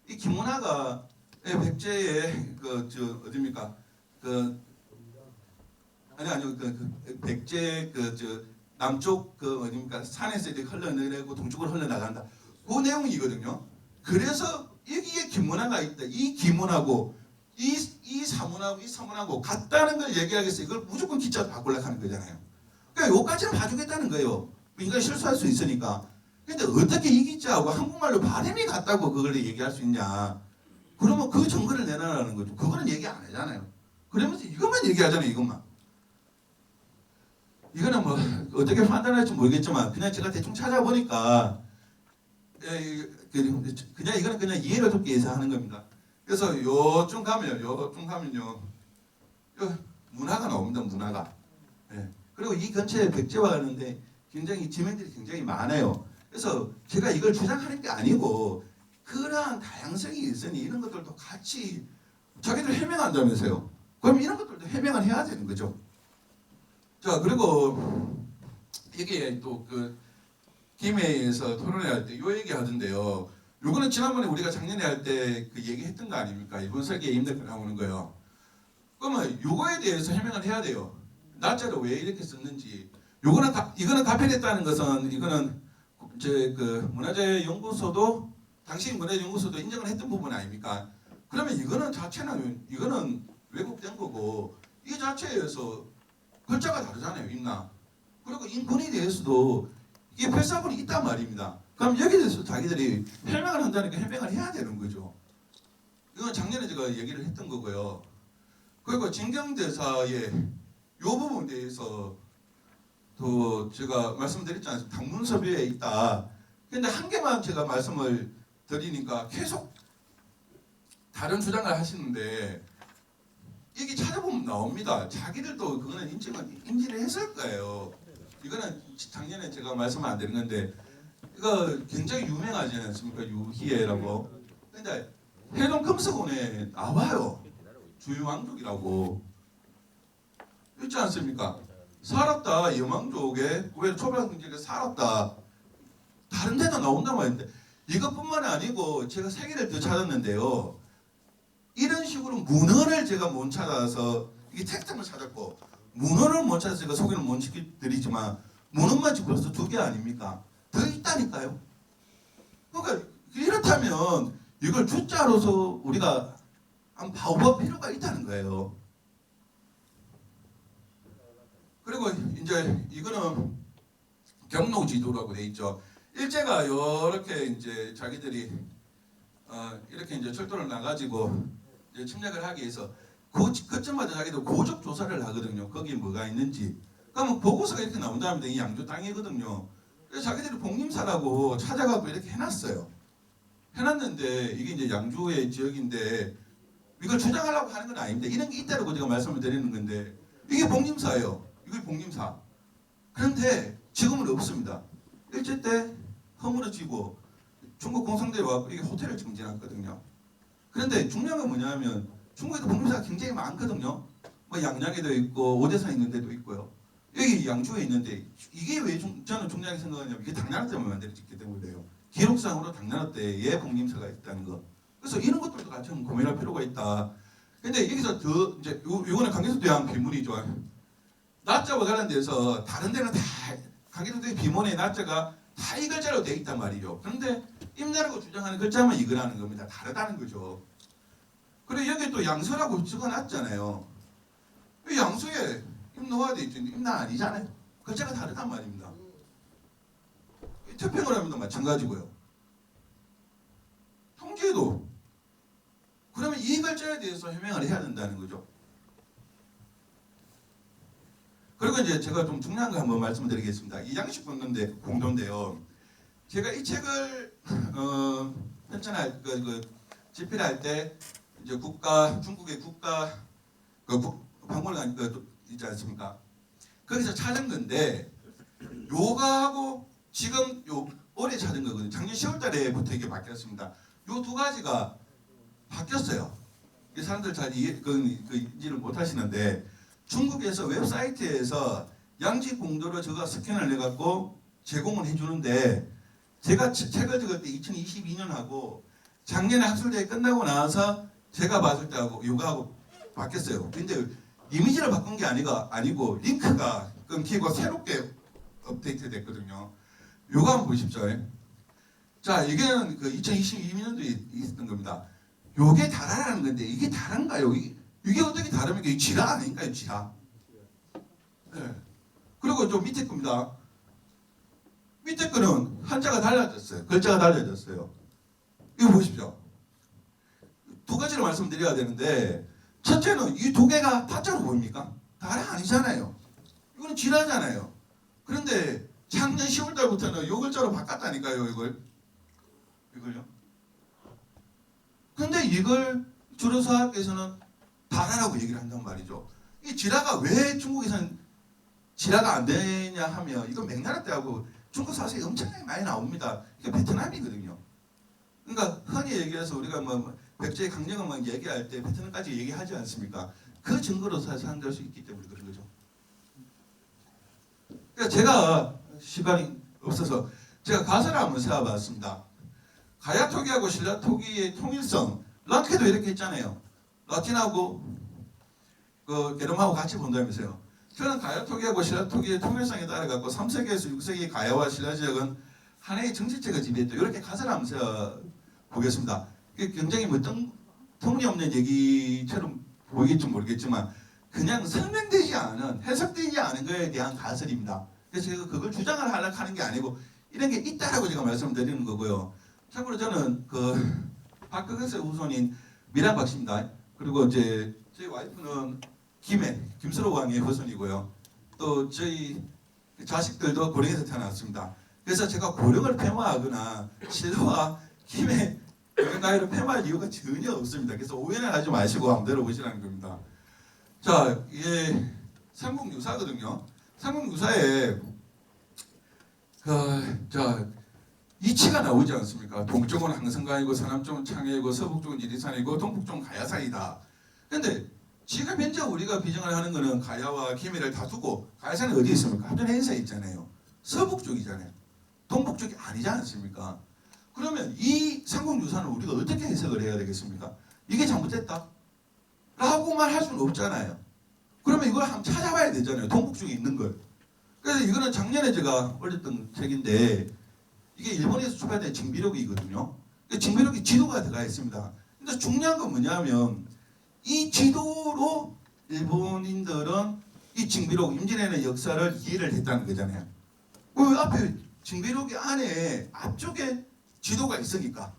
이 기문화가 백제의 어디입니까? 백제 남쪽 어디입니까? 산에서 이렇게 흘러내리고 동쪽으로 흘러나간다. 그 내용이거든요. 그래서 여기에 기문화가 있다. 이 기문하고 이 사문하고 이 사문하고 같다는 걸 얘기하기 위해서 이걸 무조건 기자로 바꾸려고 하는 거잖아요. 그러니까 요까지는 봐주겠다는 거예요. 인간이 실수할 수 있으니까. 근데 어떻게 이 기자하고 한국말로 발음이 같다고 그걸 얘기할 수 있냐. 그러면 그 증거를 내놔라는 거죠. 그거는 얘기 안 하잖아요. 그러면서 이것만 얘기하잖아요. 이것만. 이거는 뭐 어떻게 판단할지 모르겠지만 그냥 제가 대충 찾아보니까 그냥 이거는 그냥 이해를 돕기 위해서 하는 겁니다. 그래서 요쯤 가면요 문화가 나옵니다. 문화가. 예. 그리고 이 근처에 백제와 가는데 굉장히 지명들이 굉장히 많아요. 그래서 제가 이걸 주장하는 게 아니고 그러한 다양성이 있으니 이런 것들도 같이 자기들 해명한다면서요. 그럼 이런 것들도 해명을 해야 되는 거죠. 자 그리고 이게 또 그 김해에서 토론회 할 때 요 얘기 하던데요. 요거는 지난번에 우리가 작년에 할 때 그 얘기했던 거 아닙니까? 일본 설계 임대가 나오는 거요. 그러면 요거에 대해서 해명을 해야 돼요. 날짜를 왜 이렇게 썼는지. 요거는 이거는 가편했다는 것은 이거는 그 문화재연구소도 당시 문화재연구소도 인정을 했던 부분 아닙니까? 그러면 이거는 자체는 이거는 왜곡된 거고 이 자체에서 글자가 다르잖아요, 있나? 그리고 인권에 대해서도 이게 별사본이 있단 말입니다. 그럼 여기에 대해서 자기들이 해명을 한다니까 해명을 해야 되는 거죠. 이건 작년에 제가 얘기를 했던 거고요. 그리고 진경대사의 이 부분에 대해서 또 제가 말씀드렸지 않습니까? 당문서비에 있다. 근데 한 개만 제가 말씀을 드리니까 계속 다른 주장을 하시는데 이게 찾아보면 나옵니다. 자기들도 그거는 인지를 했을 거예요. 이거는 작년에 제가 말씀을 안 드린 건데 이거 굉장히 유명하지 않습니까? 유희애라고. 근데 해동 금속원에 나와요. 주유왕족이라고 있지 않습니까? 살았다. 여망족에 왜 초반경제에 살았다. 다른 데도 나온단 말인데 이것뿐만이 아니고 제가 세 개를 더 찾았는데요. 이런 식으로 문헌을 제가 못 찾아서 이게 텍스트만 찾았고 문헌을 못 찾아서 제가 소개를 못 시켜드리지만 문헌만 지금 벌써 2개 아닙니까? 더 있다니까요. 그러니까 이렇다면 이걸 주자로서 우리가 한번 봐볼 필요가 있다는 거예요. 그리고 이제 이거는 경로지도라고 돼 있죠. 일제가 이렇게 이제 자기들이 이렇게 이제 철도를 나가지고 이제 침략을 하기 위해서 그쯤마다 자기들 고적 조사를 하거든요. 거기에 뭐가 있는지. 그러면 보고서가 이렇게 나온다면 이 양조 땅이거든요. 그래서 자기들이 복림사라고 찾아가고 이렇게 해놨어요. 해놨는데 이게 이제 양주의 지역인데 이걸 주장하려고 하는 건 아닌데 이런 게 있다고 제가 말씀을 드리는 건데 이게 복림사예요. 이게 복림사. 그런데 지금은 없습니다. 일제 때 허물어지고 중국 공산대에 와서 이게 호텔을 정진했거든요. 그런데 중요한 건 뭐냐면 중국에도 복림사가 굉장히 많거든요. 뭐 양양에도 있고 오대산에 있는 데도 있고요. 여기 양주에 있는데 이게 왜 저는 중요하게 생각하냐면 이게 당나라 때문에 만들어졌기 때문에요. 기록상으로 당나라 때에 복림사가 있다는 거. 그래서 이런 것들도 같이 고민할 필요가 있다. 근데 여기서 더 이제 요거는 강개수대왕 비문이죠. 낮자와 관련돼서 다른 데는 다 강개수대 비문의 낮자가 다 이 글자로 돼 있단 말이죠. 그런데 임나라고 주장하는 글자만 이거라는 겁니다. 다르다는 거죠. 그리고 여기 또 양서라고 적어놨잖아요. 이 양서에 임노가 돼 있죠. 임나 아니잖아요. 글자가 다르단 말입니다. 태평을 하면도 마찬가지고요. 통지에도 그러면 이 글자에 대해서 해명을 해야 된다는 거죠. 그리고 이제 제가 좀 중요한 거 한번 말씀드리겠습니다. 이 양식 공도인데요. 제가 이 책을 편찬할 집필할 때 이제 중국의 국가 박물관 있지 않습니까? 거기서 찾은 건데 요거하고 지금 요 올해 찾은 거거든요. 작년 10월달에부터 이게 바뀌었습니다. 요 2가지가 바뀌었어요. 이 사람들 잘 인지를 못 하시는데 중국에서 웹사이트에서 양지 공도를 제가 스캔을 해갖고 제공을 해주는데 제가 책을 찍을 때 2022년하고 작년에 학술대회 끝나고 나서 제가 봤을 때하고 요거하고 바뀌었어요. 근데 이미지를 바꾼 게 아니고 링크가 끊기고 새롭게 업데이트 됐거든요. 요거 한번 보십시오. 자, 이게는 그 2022년도에 있었던 겁니다. 요게 다르라는 건데 이게 다른가요? 이게 어떻게 다릅니까? 이 지라 아닌가요? 지라. 네. 그리고 좀 밑에 겁니다. 밑에 거는 한자가 달라졌어요. 글자가 달라졌어요. 이거 보십시오. 2가지로 말씀드려야 되는데 첫째는 이 2개가 타짜로 보입니까? 다른 아니잖아요. 이거는 지라잖아요. 그런데 작년 10월달부터는 요 글자로 바꿨다니까요. 이걸요. 근데 이걸 주로사학에서는 다라라고 얘기를 한단 말이죠. 이 지라가 왜 중국에서는 지라가 안 되냐 하면 이건 맥나라 때하고 중국 사설이 엄청나게 많이 나옵니다. 이게 베트남이거든요. 그러니까 흔히 얘기해서 우리가 뭐 백제의 강령만 얘기할 때 베트남까지 얘기하지 않습니까? 그 증거로 사실 한다할 수 있기 때문에 그런 거죠. 그러니까 제가 시간이 없어서 제가 가사를 한번 세워봤습니다. 가야토기하고 신라토기의 통일성, 랑케도 이렇게 했잖아요. 라틴하고 그 게르만하고 같이 본다면서요. 저는 가야토기하고 신라토기의 통일성에 따라 갖고 3세기에서 6세기 가야와 신라 지역은 하나의 정치체가 지배했다. 이렇게 가사를 한번 세워보겠습니다. 이게 굉장히 뭐 터무니없는 얘기처럼 보이겠지 모르겠지만 그냥 설명되지 않은, 해석되지 않은 거에 대한 가설입니다. 그래서 제가 그걸 주장을 하려고 하는 게 아니고 이런 게 있다라고 제가 말씀드리는 거고요. 참고로 저는 그 박근혜 후손인 미란 박씨입니다. 그리고 이제 저희 와이프는 김수로 왕의 후손이고요. 또 저희 자식들도 고령에서 태어났습니다. 그래서 제가 고령을 폄하하거나 신라와 김의 나이를 폄하할 이유가 전혀 없습니다. 그래서 오해는 하지 마시고 한번 들어보시라는 겁니다. 자, 이게 삼국유사거든요. 삼국유사에 이치가 나오지 않습니까? 동쪽은 항성가이고 서남쪽은 창해이고 서북쪽은 지리산이고 동북쪽은 가야산이다. 근데 지금 현재 우리가 비정을 하는 거는 가야와 김해를 다 두고 가야산이 어디 있습니까? 합전해인사에 있잖아요. 서북쪽이잖아요. 동북쪽이 아니지 않습니까? 그러면 이 삼국유사는 우리가 어떻게 해석을 해야 되겠습니까? 이게 잘못됐다? 라고만 할 수는 없잖아요. 그러면 이걸 한번 찾아봐야 되잖아요. 동북쪽에 있는 걸. 그래서 이거는 작년에 제가 올렸던 책인데 이게 일본에서 출발된 징비록이거든요. 징비록이 지도가 들어가 있습니다. 근데 중요한 건 뭐냐면 이 지도로 일본인들은 이 징비록, 임진왜란의 역사를 이해를 했다는 거잖아요. 그 앞에 징비록이 안에 앞쪽에 지도가 있으니까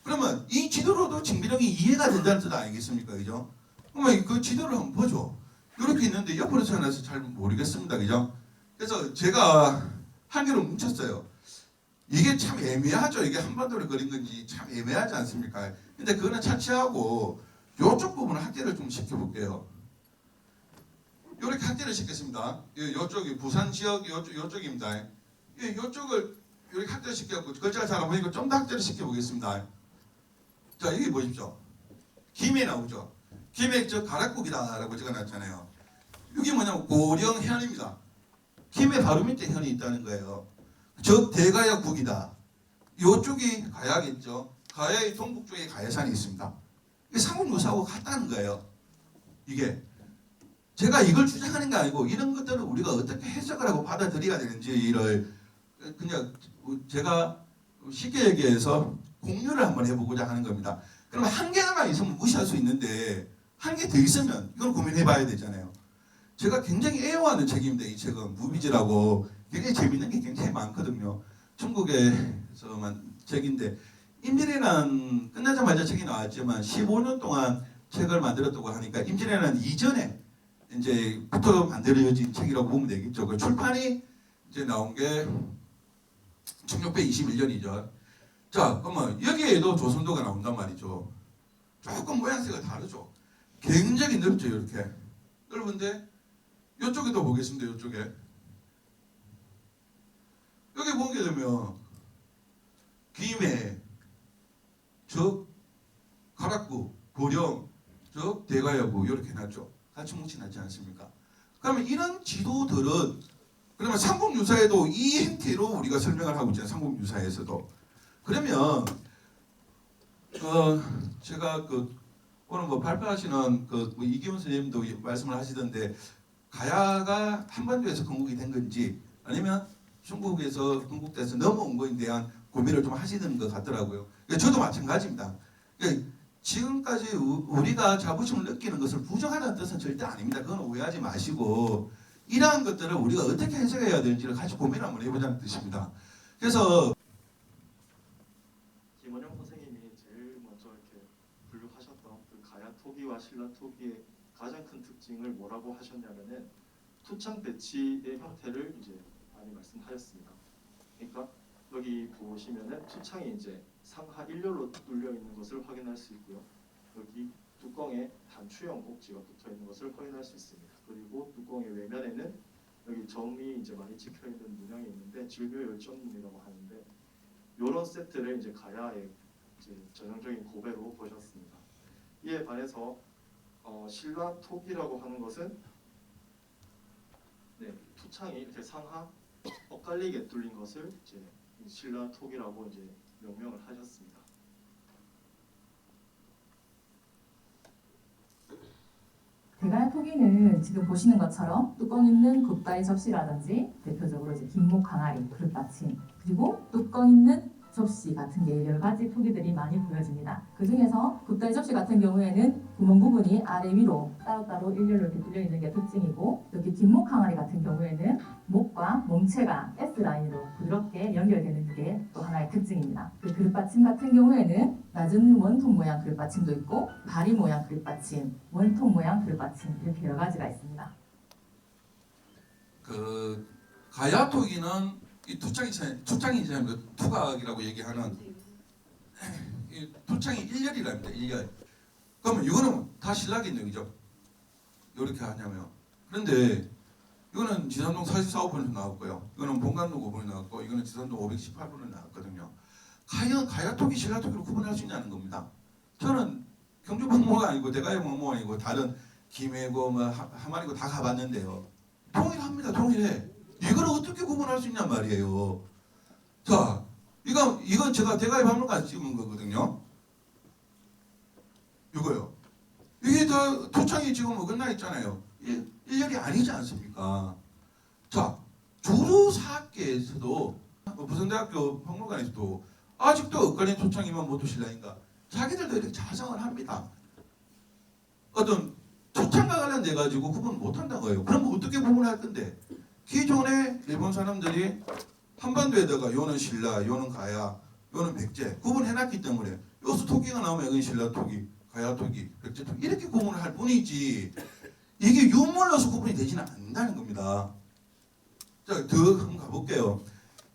그러면 이 지도로도 징비록이 이해가 된다는 뜻 아니겠습니까? 그죠? 그러면 그 지도를 한번 보죠. 이렇게 있는데 옆으로 쳐놔서 잘 모르겠습니다. 그죠? 그래서 제가 한 개로 뭉쳤어요. 이게 참 애매하죠. 이게 한반도를 그린 건지 참 애매하지 않습니까? 근데 그거는 차치하고 이쪽 부분을 학대를 좀 시켜볼게요. 이렇게 학대를 시켰습니다. 이쪽이 부산 지역 이쪽입니다. 이쪽을 이렇게 학대를 시켜갖고 글자가 잘 안 보이니까 좀 더 학대를 시켜보겠습니다. 자, 여기 보십시오. 김해 나오죠. 김해 저 가락국이다라고 적어놨잖아요. 이게 뭐냐면 고령현입니다. 김해 바로 밑에 현이 있다는 거예요. 저 대가야국이다. 이쪽이 가야겠죠. 가야의 동북쪽에 가야산이 있습니다. 이게 삼국유사하고 같다는 거예요. 이게 제가 이걸 주장하는 게 아니고 이런 것들을 우리가 어떻게 해석을 하고 받아들여야 되는지를 그냥 제가 쉽게 얘기해서 공유를 한번 해보고자 하는 겁니다. 그러면 한 개만 있으면 무시할 수 있는데 한 개 더 있으면 이걸 고민해봐야 되잖아요. 제가 굉장히 애용하는 책입니다. 이 책은 무비지라고 굉장히 재밌는 게 굉장히 많거든요. 중국에서만 책인데 임진왜란 끝나자마자 책이 나왔지만 15년 동안 책을 만들었다고 하니까 임진왜란 이전에 이제부터 만들어진 책이라고 보면 되겠죠. 그 출판이 이제 나온 게 1621년이죠. 자, 그러면 여기에도 조선도가 나온단 말이죠. 조금 모양새가 다르죠. 굉장히 넓죠, 이렇게. 넓은데 이쪽에도 보겠습니다. 이쪽에 여기 보게 되면 김해, 저 가락구, 고령, 저 대가야구 이렇게 해놨죠. 같이 뭉쳐놨지 않습니까? 그러면 이런 지도들은 그러면 삼국유사에도 이 형태로 우리가 설명을 하고 있잖아요. 삼국유사에서도. 그러면 제가 오늘 뭐 발표하시는 뭐 이기훈 선생님도 말씀을 하시던데 가야가 한반도에서 건국이 된 건지 아니면 중국에서 건국돼서 넘어온 거에 대한 고민을 좀 하시는 것 같더라고요. 저도 마찬가지입니다. 지금까지 우리가 자부심을 느끼는 것을 부정하는 뜻은 절대 아닙니다. 그건 오해하지 마시고 이러한 것들을 우리가 어떻게 해석해야 되는지를 같이 고민 한번 해보자는 뜻입니다. 그래서 김원영 선생님이 제일 먼저 이렇게 분류하셨던 그 가야 토기와 신라 토기의 가장 큰 특징을 뭐라고 하셨냐면은 투창 배치의 형태를 이제 많이 말씀하셨습니다. 그러니까 여기 보시면은 투창이 이제 상하 일렬로 뚫려 있는 것을 확인할 수 있고요. 여기 뚜껑에 단추형 옥지가 붙어 있는 것을 확인할 수 있습니다. 그리고 뚜껑의 외면에는 여기 점이 이제 많이 찍혀 있는 문양이 있는데 질묘열전이라고 하는데 이런 세트를 이제 가야의 이제 전형적인 고배로 보셨습니다. 이에 반해서 신라 톡이라고 하는 것은 네, 투창이 이렇게 상하 엇갈리게 뚫린 것을 이제 신라톡이라고 이제 명명을 하셨습니다. 대가야 토기는 지금 보시는 것처럼 뚜껑 있는 굿바이 접시라든지 대표적으로 이제 김목 강아리, 그릇받침, 그리고 뚜껑 있는 접시 같은 게 여러 가지 토기들이 많이 보여집니다. 그 중에서 굿바이 접시 같은 경우에는 구멍 부분이 아래 위로 따로따로 일렬로 이렇게 뚫려 있는 게 특징이고, 여기 김목 항아리 같은 경우에는 목과 몸체가 S 라인으로 부드럽게 연결되는 게 또 하나의 특징입니다. 그 그릇받침 같은 경우에는 낮은 원통 모양 그릇받침도 있고 다리 모양 그릇받침, 원통 모양 그릇받침 이렇게 여러 가지가 있습니다. 그 가야토기는 이 투창이 그 투각이라고 얘기하는 이 투창이 일렬이랍니다. 일렬. 그러면 이거는 다 신라겠네요, 이렇게 하냐면. 그런데 이거는 지산동 44호분에서 나왔고요. 이거는 본관동 5분에 나왔고, 이거는 지산동 518분에 나왔거든요. 과연 가야토기, 신라토기로 구분할 수 있냐는 겁니다. 저는 경주 박물관 아니고 대가야 박물관 아니고 다른 김해고 뭐 하마리고 다 가봤는데요. 동일합니다. 동일해. 이걸 어떻게 구분할 수 있냔 말이에요. 자, 이건 제가 대가야 박물관 찍은 거거든요. 이거요. 이게 다 토창이 지금 어긋나 있잖아요. 일렬이 아니지 않습니까? 자, 주루사학계에서도 부산대학교 박물관에서도 아직도 엇갈린 토창이면 모두 신라인가? 자기들도 이렇게 자성을 합니다. 어떤 토창과 관련돼 가지고 구분 못한다는 거예요. 그럼 어떻게 구분할 건데? 기존에 일본 사람들이 한반도에다가 요는 신라, 요는 가야, 요는 백제 구분해놨기 때문에 여기서 토기가 나오면 여기 신라 토기, 가야 토기, 백제 토기 이렇게 구분을 할 뿐이지 이게 유물로서 구분이 되지는 않는다는 겁니다. 자, 더 한번 가볼게요.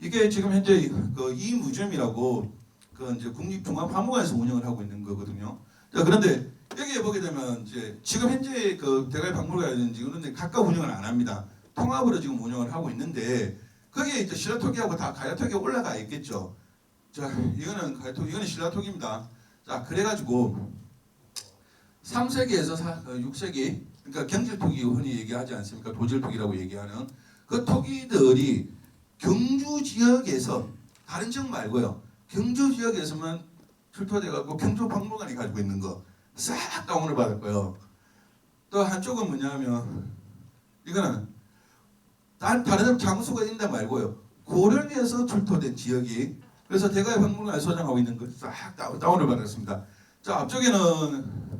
이게 지금 현재 그 이무점이라고 그 이제 국립중앙박물관에서 운영을 하고 있는 거거든요. 자, 그런데 여기에 보게 되면 이제 지금 현재 그 대가야 박물관이든지 그런데 각각 운영을 안 합니다. 통합으로 지금 운영을 하고 있는데 거기에 이제 신라토기하고 다 가야토기가 올라가 있겠죠. 자, 이거는 가야토기, 이거는 신라토기입니다. 자, 그래가지고 3세기에서 6세기, 그러니까 경질토기 흔히 얘기하지 않습니까? 도질토기라고 얘기하는 그 토기들이 경주 지역에서 다른 지역 말고요. 경주 지역에서만 출토돼갖고 경주 박물관이 가지고 있는 거 싹 다운을 받았고요. 또 한쪽은 뭐냐면 이거는 다른 장수가 있다 말고요. 고령에서 출토된 지역이 그래서 대가야 박물관에 소장하고 있는 거 싹 다운을 받았습니다. 자, 앞쪽에는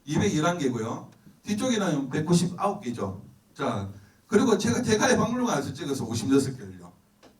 211개고요. 뒤쪽에는 199개죠. 자, 그리고 제가 대가야 박물관에서 찍어서 56개를요.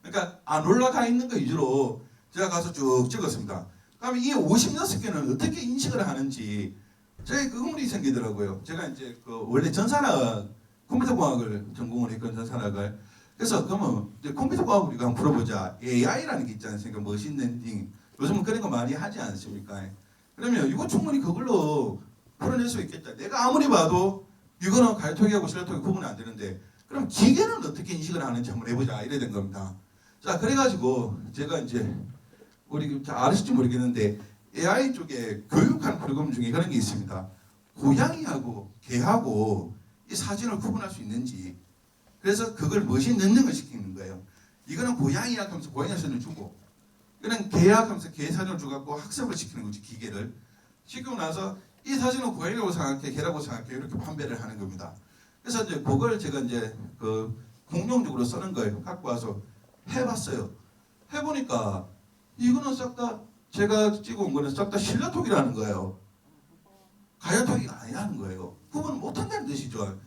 그러니까 안 올라가 있는 거 위주로 제가 가서 쭉 찍었습니다. 그러면 이 56개는 어떻게 인식을 하는지 저희 그 의문이 생기더라고요. 제가 이제 그 원래 전산학 컴퓨터공학을 전공을 했거든요. 전산학을. 그래서 그러면 이제 컴퓨터공학을 우리가 한번 풀어보자. AI라는 게 있지 않습니까? 머신러닝. 요즘은 그런 거 많이 하지 않습니까? 그러면 이거 충분히 그걸로 풀어낼 수 있겠다. 내가 아무리 봐도 이거는 가야토기하고 신라토기 구분이 안 되는데 그럼 기계는 어떻게 인식을 하는지 한번 해보자. 이래 된 겁니다. 자, 그래가지고 제가 이제 우리 잘 아실지 모르겠는데 AI 쪽에 교육하는 프로그램 중에 그런 게 있습니다. 고양이하고 개하고 이 사진을 구분할 수 있는지 그래서 그걸 머신러닝을 시키는 거예요. 이거는 고양이야 하면서 고양이 사진을 주고 이거는 개야 하면서 개 사진을 주고 학습을 시키는 거지. 기계를 시키고 나서 이 사진은 고양이라고 생각해 개라고 생각해 이렇게 판별을 하는 겁니다. 그래서 이제 그걸 제가 이제 그 공용적으로 쓰는 거예요. 갖고 와서 해봤어요. 해보니까 이거는 싹 다 제가 찍어온 거는 싹 다 신라토기라는 거예요. 가야토기가 아니라는 거예요. 구분 못한다는 뜻이죠.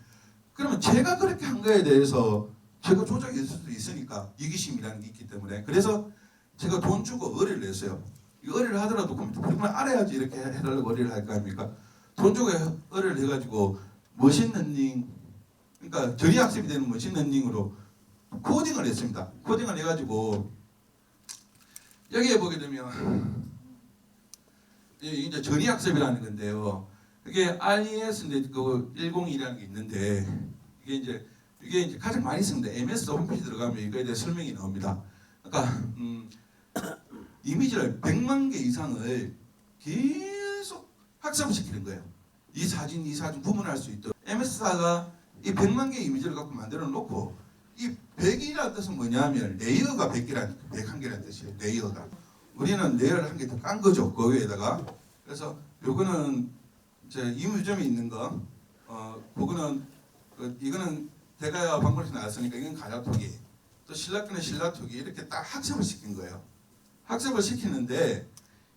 그러면 제가 그렇게 한 거에 대해서 제가 조작이 있을 수도 있으니까 이기심이라는 게 있기 때문에 그래서 제가 돈 주고 의뢰를 냈어요. 이 의뢰를 하더라도 컴퓨터 프로그램을 알아야지 이렇게 해달라고 의뢰를 할 거 아닙니까? 돈 주고 의뢰를 해가지고 머신러닝 그러니까 전이학습이 되는 머신러닝으로 코딩을 했습니다. 코딩을 해가지고 여기에 보게 되면 이제 전이학습이라는 건데요. 이게 RES인데 그 101이라는 게 있는데 이게 이제 가장 많이 쓰는데 MS 홈페이지 들어가면 이거에 대해 설명이 나옵니다. 그러니까 이미지를 100만 개 이상을 계속 학습시키는 거예요. 이 사진 구분할 수 있도록. MS사가 이 100만 개의 이미지를 갖고 만들어 놓고 이 100이라는 뜻은 뭐냐면 레이어가 101개라는 뜻이에요. 레이어가. 우리는 레이어를 한 개 더 깐 거죠. 그 위에다가. 그래서 요거는 이제 이무점이 있는 거. 그거는 이거는 대가야 박물관에서 나왔으니까 이건 가야토기. 또 신라권의 신라토기 이렇게 딱 학습을 시킨 거예요. 학습을 시키는데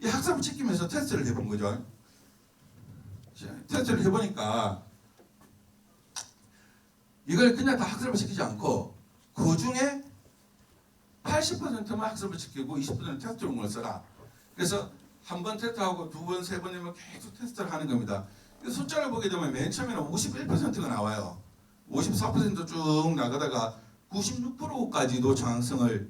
이 학습을 시키면서 테스트를 해본 거죠. 테스트를 해보니까 이걸 그냥 다 학습을 시키지 않고 그 중에 80%만 학습을 시키고 20%는 테스트용을 써라. 그래서 한 번 테스트하고 두 번, 세 번이면 계속 테스트를 하는 겁니다. 숫자를 보게 되면 맨 처음에는 51%가 나와요. 54%쭉 나가다가 96%까지도 정확성을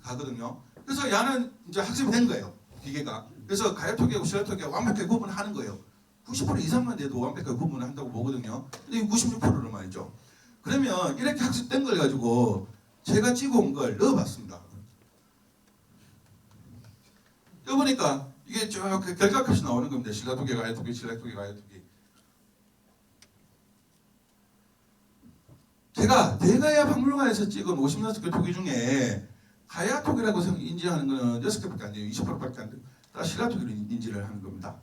가거든요. 그래서 야는 이제 학습이 된 거예요. 기계가. 그래서 가야토기하고 실라토기하고 완벽하게 구분을 하는 거예요. 90% 이상만 돼도 완벽하게 구분을 한다고 보거든요. 근데 96%를 말이죠. 그러면 이렇게 학습된 걸 가지고 제가 찍어온 걸 넣어봤습니다. 떠보니까 이게 쭉 결과값이 나오는 겁니다. 실라토기, 가야토기, 실라토기, 가야토기. 제가 대가야 박물관에서 찍은 56개 토기 중에 가야토기라고 인지하는 거는 6개밖에 안 돼요. 20%밖에 안 돼요. 다 실라토기를 인지를 하는 겁니다.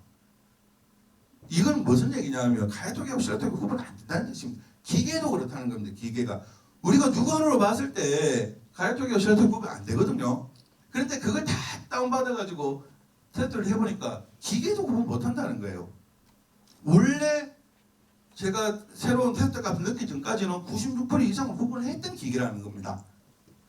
이건 무슨 얘기냐면 가야토기하고 실라토기가 구분 안 된다는 뜻입니다. 기계도 그렇다는 겁니다. 기계가. 우리가 육안으로 봤을 때 가야토기하고 실라토기 구분 안 되거든요. 그런데 그걸 다 다운받아가지고 테스트를 해보니까 기계도 구분 못한다는 거예요. 원래 제가 새로운 테스트 값을 넣기 전까지는 96% 이상을 구분을 했던 기계라는 겁니다.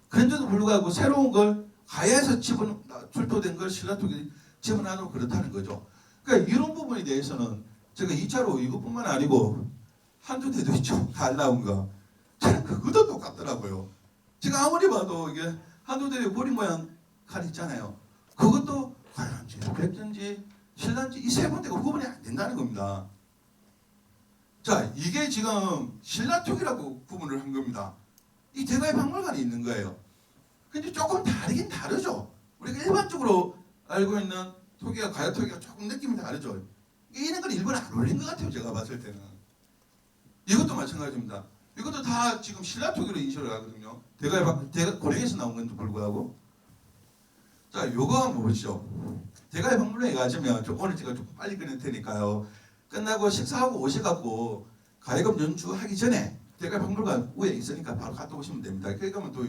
그런데도 불구하고 새로운 걸 가야에서 출토된 걸 실라토기 집어넣어도 그렇다는 거죠. 그러니까 이런 부분에 대해서는 제가 2차로 이것뿐만 아니고 한두 대도 있죠. 잘 나온 거. 저는 그것도 똑같더라고요. 제가 아무리 봐도 이게 한두 대의 머리 모양 칼 있잖아요. 그것도 과연지, 백전지, 신란지 이 세 군데가 구분이 안 된다는 겁니다. 자, 이게 지금 신라토기라고 구분을 한 겁니다. 이 대가의 박물관에 있는 거예요. 근데 조금 다르긴 다르죠. 우리가 일반적으로 알고 있는 토기와 가야토기가 조금 느낌이 다르죠. 이런 건 일본에 안 어울린 것 같아요. 제가 봤을 때는. 이것도 마찬가지입니다. 이것도 다 지금 신라토기로 인식을 하거든요. 대가 고령에서 나온 건도 불구하고. 자, 요거 한번 보시죠. 대가의 박물관에 가시면 오늘 제가 좀 빨리 끝낼 테니까요. 끝나고 식사하고 오셔갖고 가야금 연주하기 전에 대가의 박물관 위에 있으니까 바로 갔다 오시면 됩니다. 거기 가면 또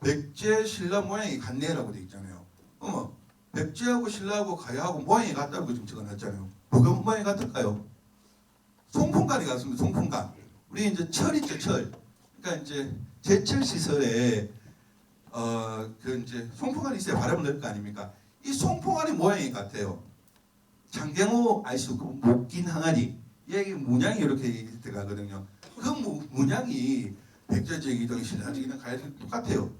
백제 신라 모양이 같네라고 돼 있잖아요. 어머, 백제하고 신라하고 가야하고 모양이 같다고 지금 적어놨잖아요. 뭐가 모양이 같을까요? 송풍관이 같습니다. 송풍관. 우리 이제 철 있죠, 철. 그러니까 이제 제철 시설에 그 이제 송풍관이 있어야 바람을 넣을 거 아닙니까? 이 송풍관이 모양이 같아요. 장경호 아시죠? 그 목긴 항아리. 얘기 문양이 이렇게 들어가거든요. 그 문양이 백제적이든 신라적이든 가야도 똑같아요.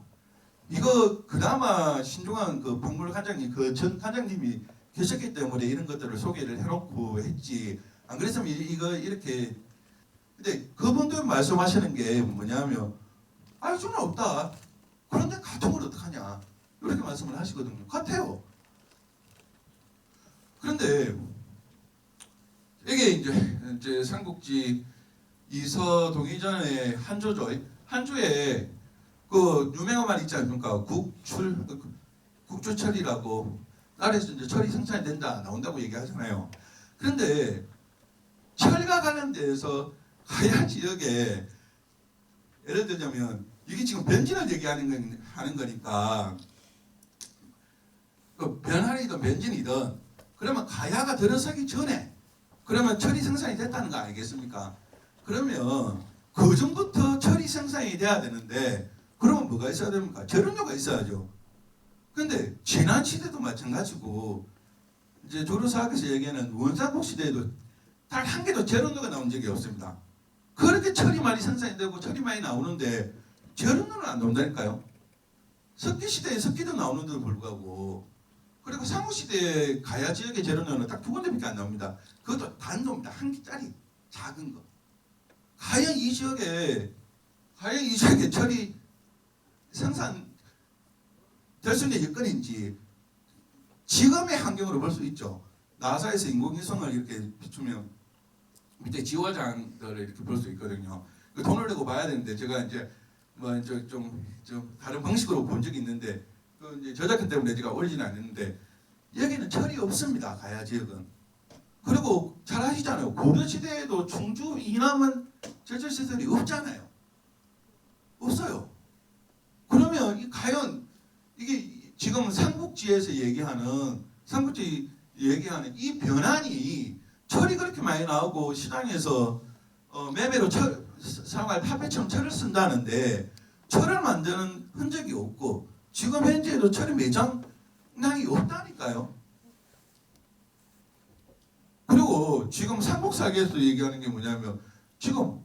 이거 그나마 신중한 그 박물관장님 그 전 관장님이 계셨기 때문에 이런 것들을 소개를 해놓고 했지. 안 그랬으면 이거 이렇게. 근데 그분들 말씀하시는 게 뭐냐면 알 수는 없다. 그런데 같은 걸 어떡하냐. 이렇게 말씀을 하시거든요. 같아요. 그런데 이게 이제 삼국지 이서동의전의 한조죠. 한조에 그 유명한 말 있지 않습니까? 국주철이라고 딸에서 이제 철이 생산이 된다 나온다고 얘기하잖아요. 그런데 철과 관련돼서 가야 지역에 예를 들자면 이게 지금 변진을 얘기하는 거니까 그 변환이든 변진이든 그러면 가야가 들어서기 전에 그러면 철이 생산이 됐다는 거 아니겠습니까? 그러면 그 전부터 철이 생산이 돼야 되는데 그러면 뭐가 있어야 됩니까? 절연료가 있어야죠. 근데 지난 시대도 마찬가지고 이제 조류사학에서 얘기하는 원삼국 시대에도 단 한 개도 절연료가 나온 적이 없습니다. 그렇게 철이 많이 생산이 되고 철이 많이 나오는데 절연료는 안 나온다니까요. 석기 시대에 석기도 나오는데도 불구하고 그리고 삼국시대에 가야 지역의 절연료는 딱 2군데밖에 안 나옵니다. 그것도 단도입니다. 한 개짜리 작은 거. 과연 이 지역에 철이 생산 될 수 있는 여건인지 지금의 환경으로 볼 수 있죠. 나사에서 인공위성을 이렇게 비추면 밑에 지화장들을 이렇게 볼 수 있거든요. 그 돈을 내고 봐야 되는데 제가 이제 뭐 좀 다른 방식으로 본 적이 있는데 그 이제 저작권 때문에 제가 올리지는 않았는데 여기는 철이 없습니다. 가야 지역은. 그리고 잘 아시잖아요. 고려 시대에도 충주 이남은 제철 시설이 없잖아요. 없어요. 그러면 과연 이게 지금 삼국지에서 얘기하는 이 변환이 철이 그렇게 많이 나오고 시장에서 매매로 사용할 파배처럼 철을 쓴다는데 철을 만드는 흔적이 없고 지금 현재에도 철의 매장량이 없다니까요. 그리고 지금 삼국사기에서 얘기하는 게 뭐냐면 지금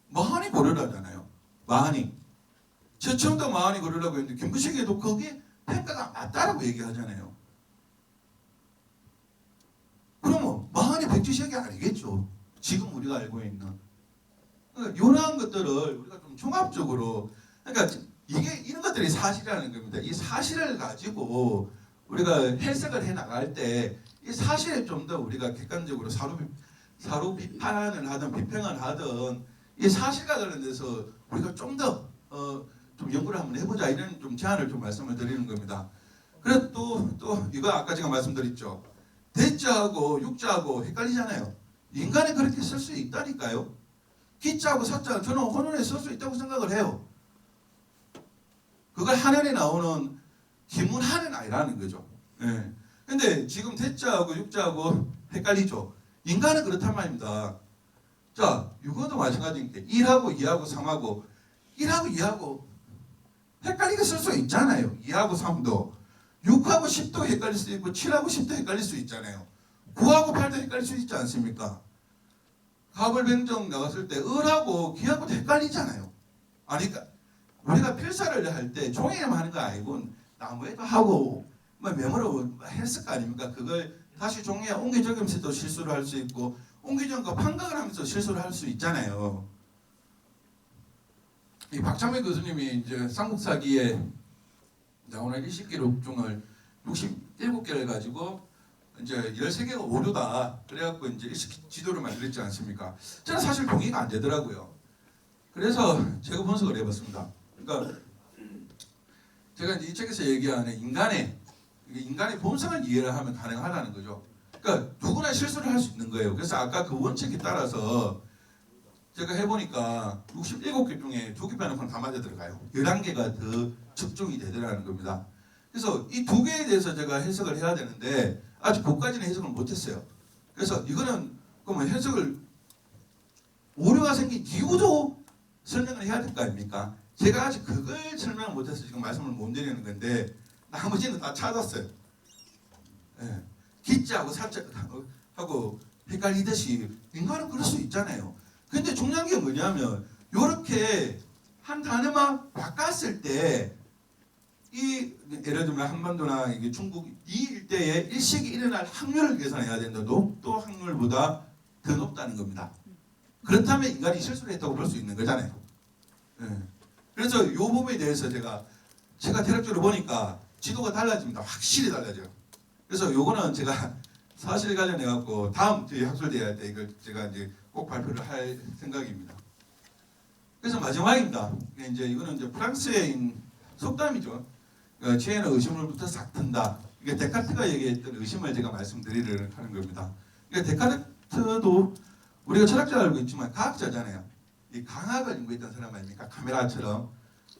마한이 고려라잖아요. 마한이. 최첨도 마한이 고려라고 했는데 김구식에도 거기에 평가가 맞다라고 얘기하잖아요. 그러면 마한이 백지식이 아니겠죠. 지금 우리가 알고 있는. 그러니까 이러한 것들을 우리가 좀 종합적으로 그러니까 이런 것들이 사실이라는 겁니다. 이 사실을 가지고 우리가 해석을 해 나갈 때 이 사실에 좀 더 우리가 객관적으로 사루 비판을 하든 비평을 하든 이 사실과 관련돼서 우리가 좀 더 좀 연구를 한번 해보자 이런 좀 제안을 좀 말씀을 드리는 겁니다. 그래서 또 이거 아까 제가 말씀드렸죠. 대자하고 육자하고 헷갈리잖아요. 인간이 그렇게 쓸 수 있다니까요. 기자하고 사자 저는 혼연에 쓸 수 있다고 생각을 해요. 그걸 한연에 나오는 기문한은 아니라는 거죠. 예. 근데 지금 대자하고 육자하고 헷갈리죠. 인간은 그렇단 말입니다. 자, 이것도 마찬가지인 게 1하고 2하고 3하고 1하고 2하고 헷갈리게 쓸 수 있잖아요. 2하고 3도 6하고 10도 헷갈릴 수 있고 7하고 10도 헷갈릴 수 있잖아요. 9하고 8도 헷갈릴 수 있지 않습니까? 가벌병정 나갔을 때 을하고 기하고 헷갈리잖아요. 아니 그러니까 우리가 필사를 할 때 종이에만 하는 거 아니고 나무에도 하고 뭐 메모로 했을 거 아닙니까? 그걸 다시 종이에 옮겨 적으면서도 실수를 할 수 있고 옮겨 적과 판각을 하면서 실수를 할 수 있잖아요. 이 박찬민 교수님이 이제 삼국사기에 나오는 일식기록 중을 67개를 가지고 이제 13개가 오류다. 그래갖고 이제 일식기 지도를 만들었지 않습니까? 저는 사실 동의가 안 되더라고요. 그래서 제가 분석을 해봤습니다. 그러니까 제가 이제 이 책에서 얘기하는 인간의 본성을 이해를 하면 가능하다는 거죠. 그러니까 누구나 실수를 할 수 있는 거예요. 그래서 아까 그 원칙에 따라서 제가 해보니까 67개 중에 2개 빼놓고는 다 맞아 들어가요. 11개가 더 측정이 되더라는 겁니다. 그래서 이 2개에 대해서 제가 해석을 해야 되는데 아직 그까지는 해석을 못했어요. 그래서 이거는 그러면 해석을 오류가 생긴 이유도 설명을 해야 될 거 아닙니까? 제가 아직 그걸 설명을 못해서 지금 말씀을 못 드리는 건데 나머지는 다 찾았어요. 예. 기자하고 사자하고 헷갈리듯이 인간은 그럴 수 있잖아요. 근데 중요한 게 뭐냐면 이렇게 한 단어만 바꿨을 때 이 예를 들면 한반도나 이게 중국 이 일대에 일식이 일어날 확률을 계산해야 된다. 또 확률보다 더 높다는 겁니다. 그렇다면 인간이 실수를 했다고 볼 수 있는 거잖아요. 예. 그래서 이 부분에 대해서 제가 대략적으로 보니까 지도가 달라집니다. 확실히 달라져요. 그래서 요거는 제가 사실 관련해 갖고 다음 저희 학술대회 할 때 이걸 제가 이제 꼭 발표를 할 생각입니다. 그래서 마지막입니다. 이제 이거는 이제 프랑스의 속담이죠. 지혜는 의심으로부터 싹 튼다. 이게 데카르트가 얘기했던 의심을 제가 말씀드리려는 하는 겁니다. 그러니까 데카르트도 우리가 철학자 알고 있지만 과학자잖아요. 이 강학을 연구했던 사람 아닙니까? 카메라처럼.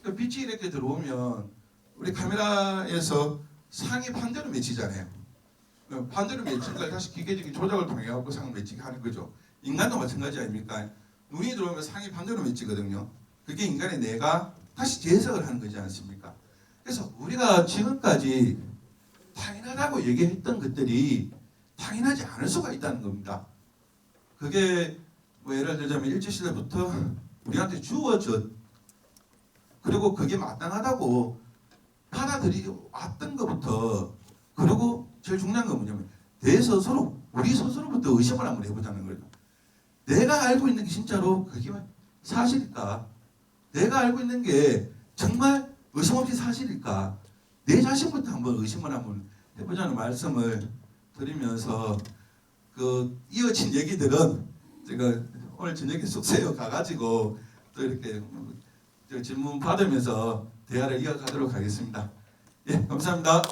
그러니까 빛이 이렇게 들어오면 우리 카메라에서 상이 반대로 맺히잖아요. 반대로 맺힌 걸 다시 기계적인 조작을 통해 갖고 상을 맺히게 하는 거죠. 인간도 마찬가지 아닙니까? 눈이 들어오면 상이 반대로 맺히거든요. 그게 인간의 뇌가 다시 재해석을 하는 거지 않습니까? 그래서 우리가 지금까지 당연하다고 얘기했던 것들이 당연하지 않을 수가 있다는 겁니다. 그게 뭐 예를 들자면 일제시대부터 우리한테 주어져 그리고 그게 마땅하다고 받아들이고 왔던 것부터 그리고 제일 중요한 건 뭐냐면 우리 스스로부터 의심을 한번 해보자는 거예요. 내가 알고 있는 게 진짜로 그게 사실일까? 내가 알고 있는 게 정말 의심 없이 사실일까? 내 자신부터 한번 의심을 한번 해보자는 말씀을 드리면서 그 이어진 얘기들은 제가 오늘 저녁에 숙소에 가가지고 또 이렇게 질문 받으면서 대화를 이어가도록 하겠습니다. 예, 감사합니다.